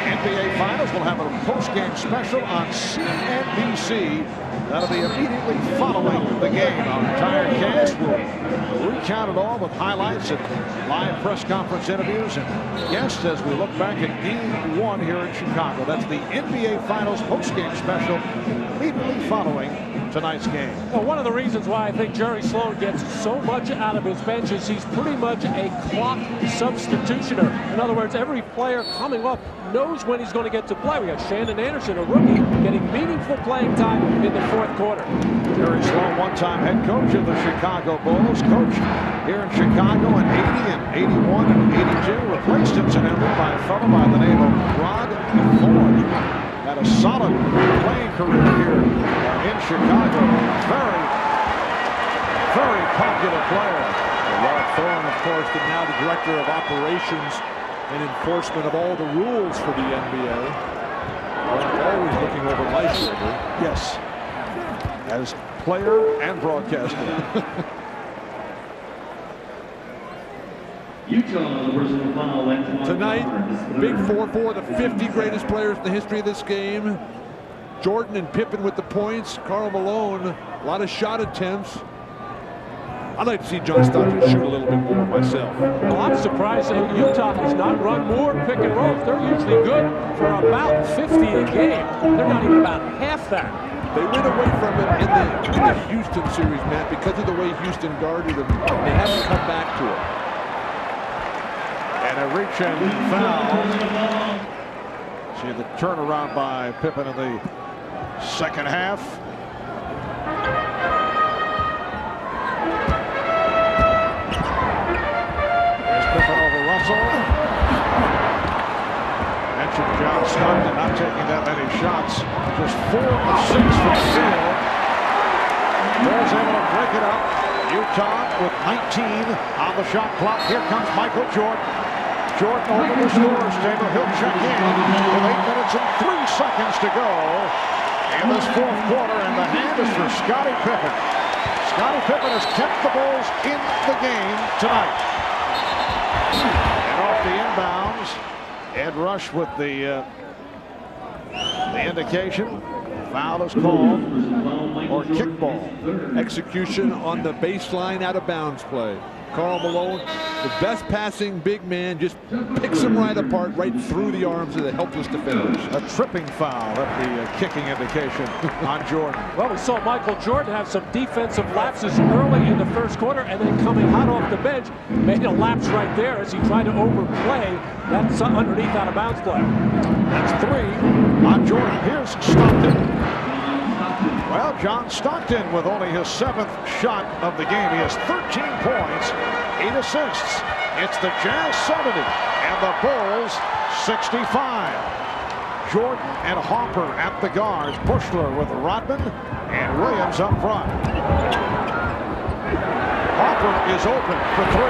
A: NBA Finals, we'll have a post-game special on CNBC. That'll be immediately following the game. Our entire cast will recount it all with highlights and live press conference interviews and guests as we look back at Game 1 here in Chicago. That's the NBA Finals post-game special immediately following tonight's game.
B: Well, one of the reasons why I think Jerry Sloan gets so much out of his bench is he's pretty much a clock substitutioner. In other words, every player coming up knows when he's going to get to play. We got Shannon Anderson, a rookie, getting meaningful playing time in the fourth quarter.
A: Jerry Sloan, one-time head coach of the Chicago Bulls, coached here in Chicago in 80 and 81 and 82, replaced incidentally by a fellow by the name of Rod Ford. Had a solid playing career here in Chicago. Very, very popular player.
C: Rod Thorne, of course, is now the director of operations and enforcement of all the rules for the NBA. Always looking over my shoulder.
A: Yes, as player and broadcaster.
C: Tonight, big 4-4, the 50 greatest players in the history of this game. Jordan and Pippen with the points. Karl Malone, a lot of shot attempts. I'd like to see John Stockton shoot a little bit more myself.
B: Well, I'm surprised that Utah has not run more pick and rolls. They're usually good for about 50 a game. They're not even about half that.
C: They went away from it in the Houston series, Matt, because of the way Houston guarded them. They haven't come back to it.
A: And a reach-in foul. See the turnaround by Pippen in the second half. There's Pippen over Russell. Mentioned John Stockton not taking that many shots. Just 4 of 6 from the field. Bulls able to break it up. Utah with 19 on the shot clock. Here comes Michael Jordan. Jordan over the scorer's table. He'll check in with 8 minutes and 3 seconds to go in this fourth quarter, and the hand is for Scottie Pippen. Scottie Pippen has kept the Bulls in the game tonight. And off the inbounds, Ed Rush with the indication. Foul is called, or kickball.
C: Execution on the baseline out of bounds play. Karl Malone, the best passing big man, just picks him right apart, right through the arms of the helpless defenders.
A: A tripping foul at the kicking indication on Jordan.
B: Well, we saw Michael Jordan have some defensive lapses early in the first quarter, and then coming hot off the bench, made a lapse right there as he tried to overplay that underneath out of bounds play.
A: That's 3 on Jordan. Here's Stockton. Well, John Stockton with only his 7th shot of the game. He has 13 points, 8 assists. It's the Jazz 70 and the Bulls 65. Jordan and Harper at the guards. Bushler with Rodman and Williams up front. Harper is open for 3.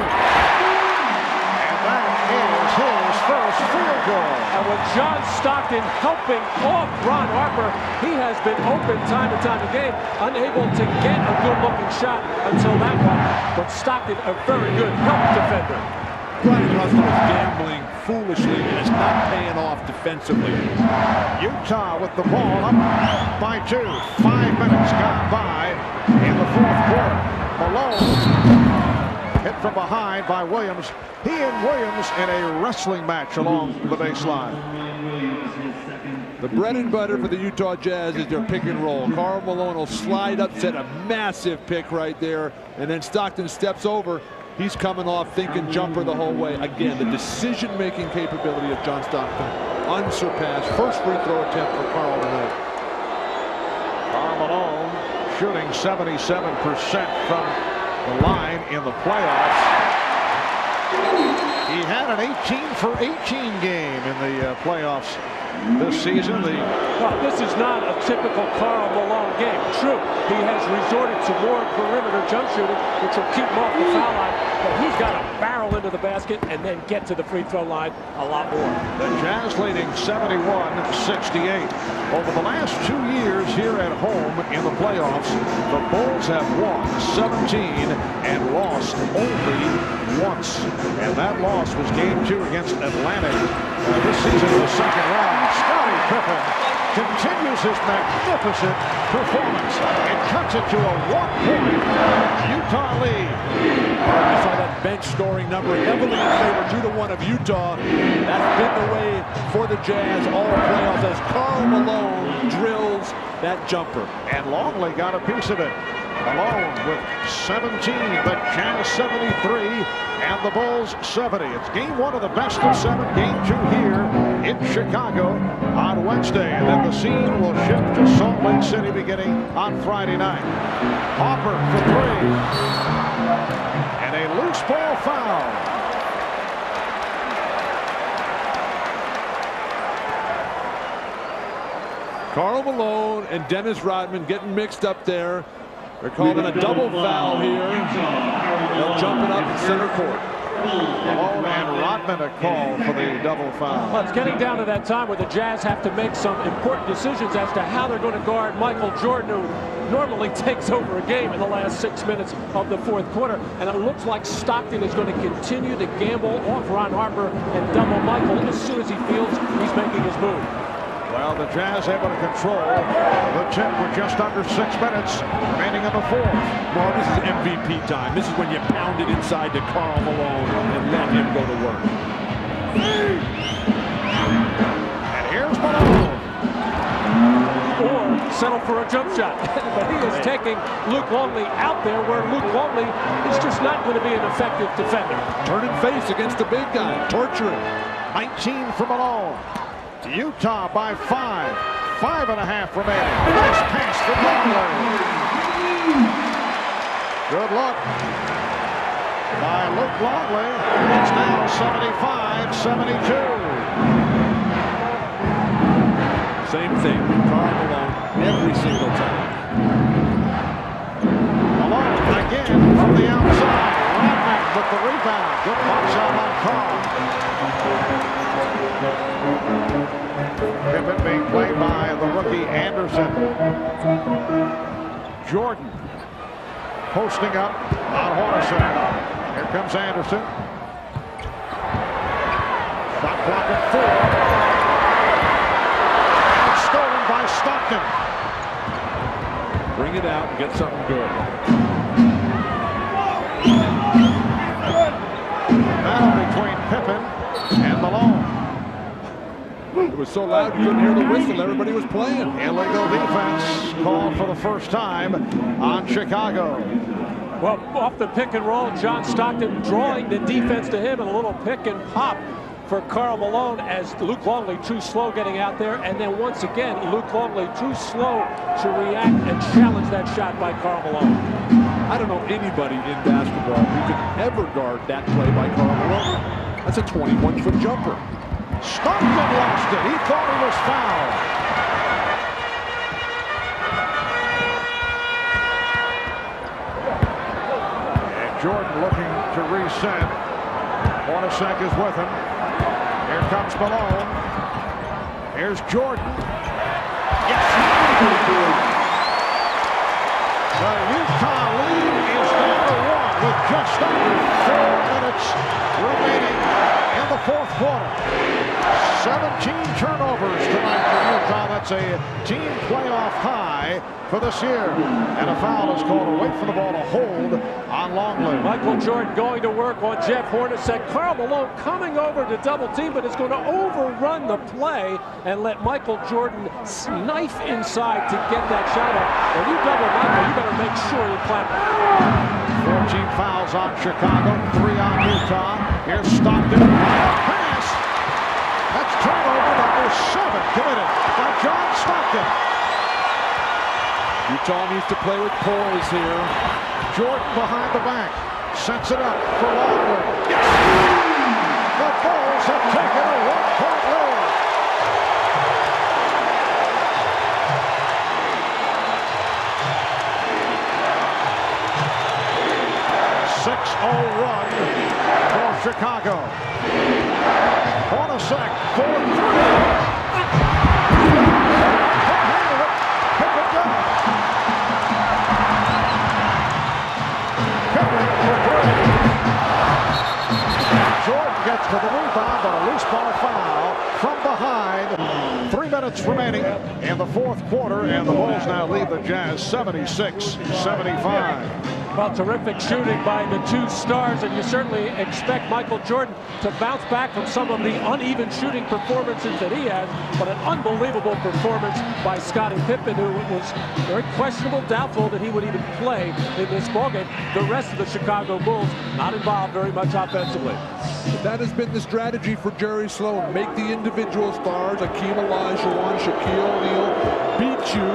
A: And that is his first field goal.
B: And with John Stockton helping off Ron Harper, he has been open time and time again, unable to get a good-looking shot until that one. But Stockton, a very good help defender.
C: Brian Russell is gambling foolishly, and it's not paying off defensively.
A: Utah with the ball up by 2. 5 minutes gone by in the fourth quarter. Malone hit from behind by Williams. He and Williams in a wrestling match along the baseline.
C: The bread and butter for the Utah Jazz is their pick and roll. Karl Malone will slide up, set a massive pick right there, and then Stockton steps over. He's coming off thinking jumper the whole way. Again, the decision-making capability of John Stockton, unsurpassed. First free throw attempt for Karl tonight.
A: Karl Malone shooting 77% from the line in the playoffs. He had an 18 for 18 game in the playoffs this season.
B: Well, this is not a typical Karl Malone game. True, he has resorted to more perimeter jump shooting, which will keep him off the foul line, but he's got to barrel into the basket and then get to the free throw line a lot more.
A: The Jazz leading 71-68. Over the last 2 years here at home in the playoffs, the Bulls have won 17 and lost only once. And that loss was game 2 against Atlanta this season in the second round. Scottie Pippen continues his magnificent performance and cuts it to a 1-point Utah lead.
B: I saw that
C: bench scoring number heavily in favor 2-1 of Utah. That's been the way for the Jazz all playoffs as Karl Malone drills that jumper.
A: And Longley got a piece of it. Malone with 17, the Jazz 73, and the Bulls 70. It's game 1 of the best of 7, game 2 here in Chicago on Wednesday. And then the scene will shift to Salt Lake City beginning on Friday night. Hopper for 3. And a loose ball foul.
C: Karl Malone and Dennis Rodman getting mixed up there. They're calling a double foul here. They'll jump it up in center court.
A: Malone and Rodman a call for the double foul.
B: Well, it's getting down to that time where the Jazz have to make some important decisions as to how they're going to guard Michael Jordan, who normally takes over a game in the last 6 minutes of the 4th quarter. And it looks like Stockton is going to continue to gamble off Ron Harper and double Michael as soon as he feels he's making his move.
A: Well, the Jazz able to control the tip with just under 6 minutes remaining in the 4th.
C: Well, this is MVP time. This is when you pound it inside to Karl Malone and let him go to work.
A: And here's Malone.
B: Or settle for a jump shot. But he is taking Luke Longley out there where Luke Longley is just not going to be an effective defender.
C: Turning face against the big guy. Torture him.
A: 19 for Malone. Utah by 5. 5.5 remaining. Nice pass for Longley. Good look by Luke Longley. It's now 75-72.
C: Same thing. Karl Malone every single time.
A: Malone again from the outside. Rodman with the rebound. Good box out on Karl. Pippen being played by the rookie Anderson. Jordan posting up on Hornacek. Here comes Anderson. Shot clock at 4. And stolen by Stockton.
C: Bring it out and get something good.
A: Battle between Pippen and Malone.
C: It was so loud you couldn't hear the whistle. Everybody was playing.
A: Illegal defense called for the first time on Chicago.
B: Well, off the pick and roll, John Stockton drawing the defense to him, and a little pick and pop for Karl Malone as Luke Longley too slow getting out there. And then once again, Luke Longley too slow to react and challenge that shot by Karl Malone.
C: I don't know anybody in basketball who could ever guard that play by Karl Malone. That's a 21-foot jumper.
A: Stockton lost it. He thought he was fouled. And Jordan looking to reset. Hornacek is with him. Here comes Malone. Here's Jordan. Yes! The Utah lead is down to 1 with just under 4 minutes remaining in the 4th quarter. 17 turnovers tonight for Utah. That's a team playoff high for this year. And a foul is called away from the ball to hold on Longley.
B: Michael Jordan going to work on Jeff Hornacek. Karl Malone coming over to double team, but is going to overrun the play and let Michael Jordan knife inside to get that shot up. When you double Michael, you better make sure you clap.
A: 14 fouls on Chicago, 3 on Utah. Here's Stockton. Pass. That's turnover number 7 committed by John Stockton.
C: Utah needs to play with poise here.
A: Jordan behind the back. Sets it up for Longley. The Bulls have taken a 1-point lead. Run for Chicago. Hornacek for 3. Jordan gets to the rebound, but a loose ball foul from behind. 3 minutes remaining in the 4th quarter, and the Bulls now lead the Jazz 76-75.
B: Well, terrific shooting by the two stars, and you certainly expect Michael Jordan to bounce back from some of the uneven shooting performances that he has, but an unbelievable performance by Scottie Pippen, who was very questionable, doubtful that he would even play in this ballgame. The rest of the Chicago Bulls not involved very much offensively.
C: That has been the strategy for Jerry Sloan. Make the individual stars, Akeem Olajuwon, Shaquille O'Neal, beat you,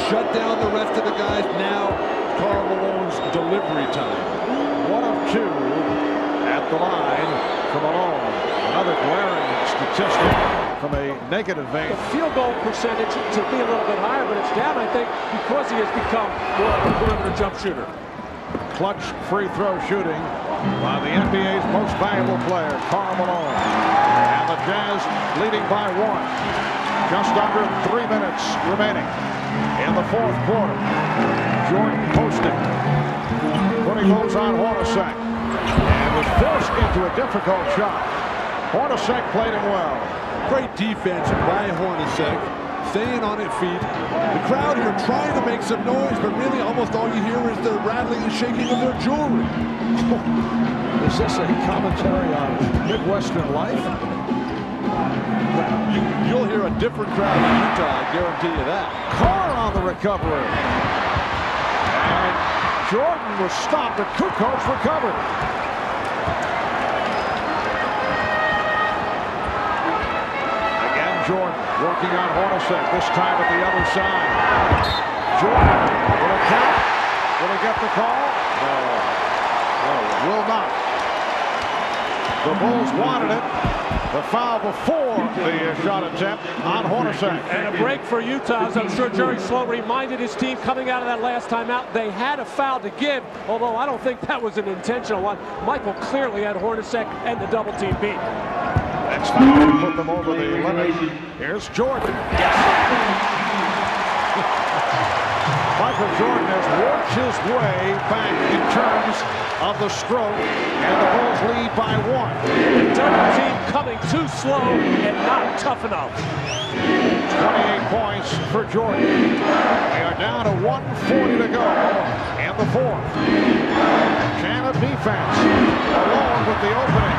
C: shut down the rest of the guys. Now, Karl Malone's delivery time.
A: 1 of 2 at the line for Malone. Another glaring statistic from a negative vein.
B: The field goal percentage to be a little bit higher, but it's down, I think, because he has become more of a perimeter jump shooter.
A: Clutch free throw shooting by the NBA's most valuable player, Karl Malone. And the Jazz leading by 1. Just under 3 minutes remaining in the fourth quarter. Jordan posting, putting those on Hornacek, and was forced into a difficult shot. Hornacek played him well.
C: Great defense by Hornacek, staying on its feet. The crowd here trying to make some noise, but really almost all you hear is the rattling and shaking of their jewelry.
A: Is this a commentary on Midwestern life?
C: You'll hear a different crowd in Utah, I guarantee you that.
A: Carr on the recovery. And Jordan was stopped, but Kukoc recovered. Again, Jordan working on Hornacek, this time at the other side. Jordan, will it count? Will he get the call? No, will not. The Bulls wanted it. The foul before the shot attempt on Hornacek.
B: And a break for Utah, as I'm sure Jerry Sloan reminded his team coming out of that last timeout. They had a foul to give, although I don't think that was an intentional one. Michael clearly had Hornacek and the double team beat.
A: Next foul to put them over the limit. Here's Jordan. Yes. Michael Jordan has worked his way back in terms of the stroke, and the Bulls lead by 1.
B: The double team coming too slow and not tough enough.
A: 28 points for Jordan. They are down to 1:40 to go in the fourth. Chant of defense. Alone with the opening.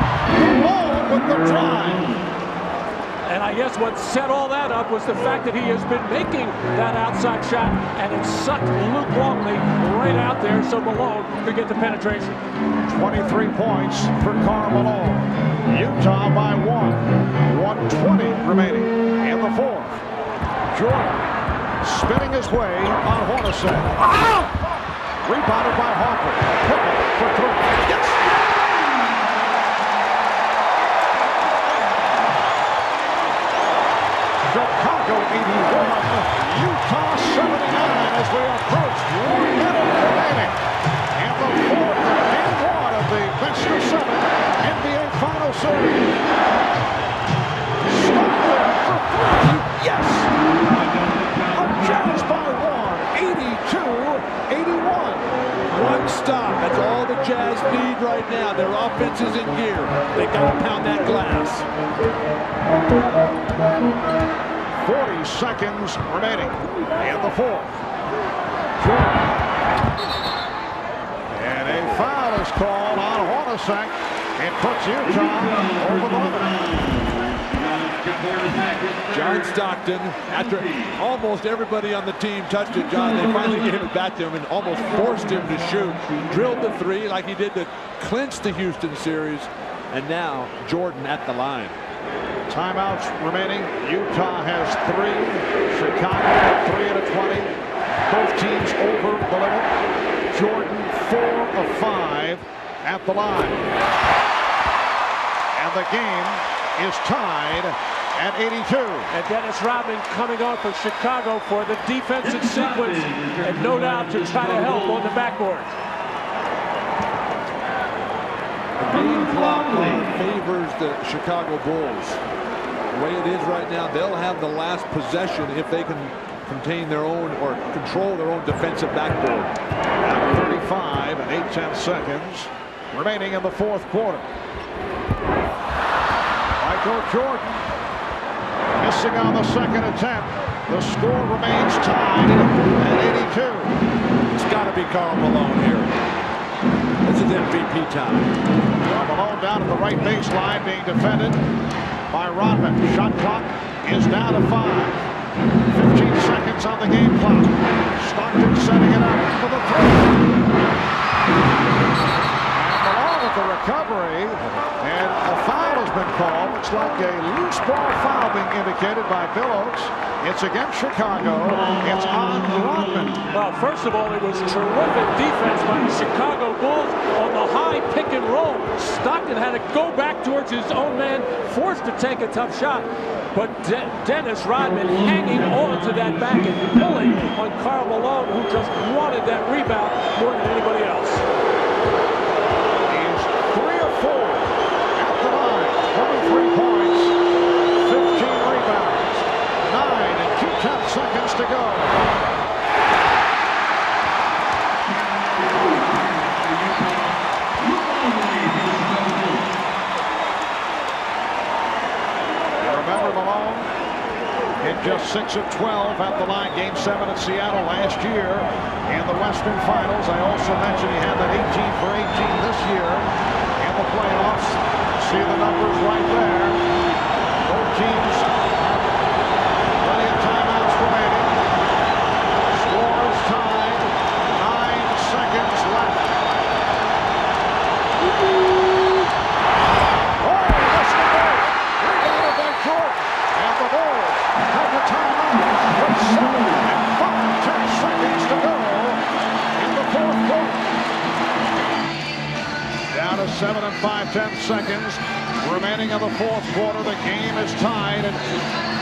A: Alone with the drive.
B: And I guess what set all that up was the fact that he has been making that outside shot, and it sucked Luke Longley right out there so Malone could get the penetration.
A: 23 points for Karl Malone. Utah by 1. 1:20 remaining in the fourth. Jordan spinning his way on Hornacek. Rebounded by Harper. Pippen for 3. Yes! Chicago 81, Utah 79 as we approach 1 minute remaining. And the fourth of Game 1 of the best of 7 NBA Final Series. Stockton for 3. Yes! The Jazz by 1, 82-81.
C: One stop, that's all the Jazz need right now. Their offense is in gear. They got to pound that glass.
A: 40 seconds remaining in the fourth. Jordan. And a foul is called on Hornacek. It puts Utah over the limit.
C: John Stockton, after almost everybody on the team touched it, John, they finally gave it back to him and almost forced him to shoot. Drilled the 3 like he did to clinch the Houston series. And now Jordan at the line.
A: Timeouts remaining. Utah has 3. Chicago 3 out of 20. Both teams over the limit. Jordan 4 of 5 at the line. And the game is tied at 82.
B: And Dennis Rodman coming on for Chicago for the defensive sequence, and no doubt to try to help on the backboard.
C: The game clock favors the Chicago Bulls. The way it is right now, they'll have the last possession if they can contain their own or control their own defensive backboard.
A: Now 35 and 8/10 seconds remaining in the fourth quarter. Michael Jordan missing on the second attempt. The score remains tied at 82.
C: It's got to be Karl Malone here. This is MVP time.
A: Malone down at the right baseline being defended by Rodman. Shot clock is down to 5. 15 seconds on the game clock. Stockton setting it up for the three. And Malone with the recovery, and a foul has been called. Looks like a loose ball foul being indicated by Bill Oakes. It's against Chicago. It's on Rodman.
B: Well, first of all, it was terrific defense by the Chicago Bulls on the high pick and roll. Stockton had to go back towards his own man, forced to take a tough shot. But Dennis Rodman hanging on to that back and pulling on Karl Malone, who just wanted that rebound more than anybody else.
A: He's 3 of 4 at the line. 23 points, 15 rebounds, 9 and 2/10 seconds to go. Just 6 of 12 at the line. Game 7 at Seattle last year in the Western Finals. I also mentioned he had that 18 for 18 this year in the playoffs. See the numbers right there. Both teams have plenty of timeouts remaining. Scores tied. 9 seconds left. Oh, that's the goal. Rebounded by Jordan. And the Bulls have the timeout with 7 and 5/10 seconds to go in the fourth quarter. Down to 7 and 5/10 seconds remaining in the fourth quarter. The game is tied at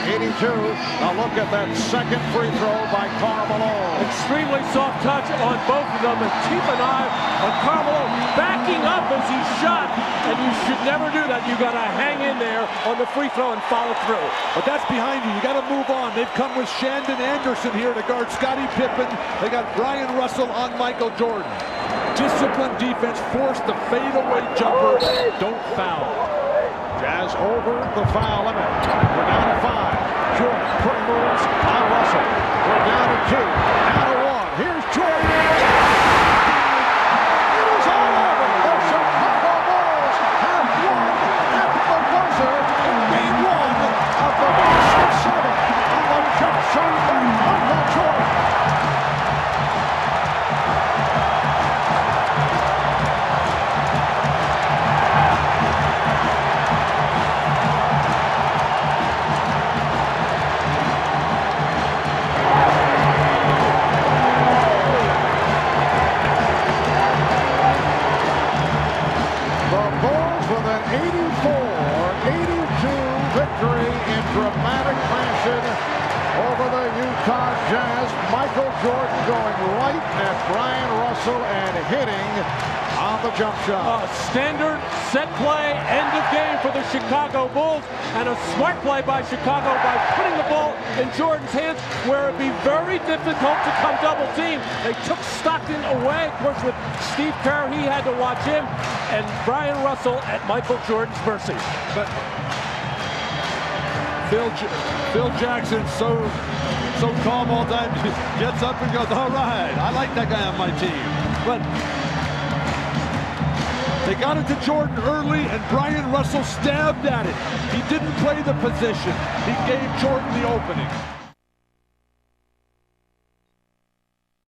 A: 82. Now look at that second free throw by Karl Malone.
B: Extremely soft touch on both of them, and keep an eye on Karl Malone backing up as he shot. And you should never do that. You got to hang in there on the free throw and follow through.
C: But that's behind you. You got to move on. They've come with Shandon Anderson here to guard Scottie Pippen. They got Brian Russell on Michael Jordan. Disciplined defense, force the fadeaway jumper. Don't foul.
A: Jazz over the foul limit. We're down to 5. Jordan putting moves on Russell. We're down to 2. Down to 1. Here's Jordan. It is all over. The Chicago Bulls have won at the buzzer in Game 1 of the last 7 on the jump shot by Michael Jordan. Dramatic fashion over the Utah Jazz. Michael Jordan going right at Brian Russell and hitting on the jump shot.
B: Standard set play, end of game for the Chicago Bulls, and a smart play by Chicago by putting the ball in Jordan's hands where it'd be very difficult to come double team. They took Stockton away. Of course, with Steve Kerr, he had to watch him, and Brian Russell at Michael Jordan's mercy.
C: But Phil Jackson, so calm all the time, gets up and goes, all right, I like that guy on my team. But they got it to Jordan early, and Brian Russell stabbed at it. He didn't play the position. He gave Jordan the opening.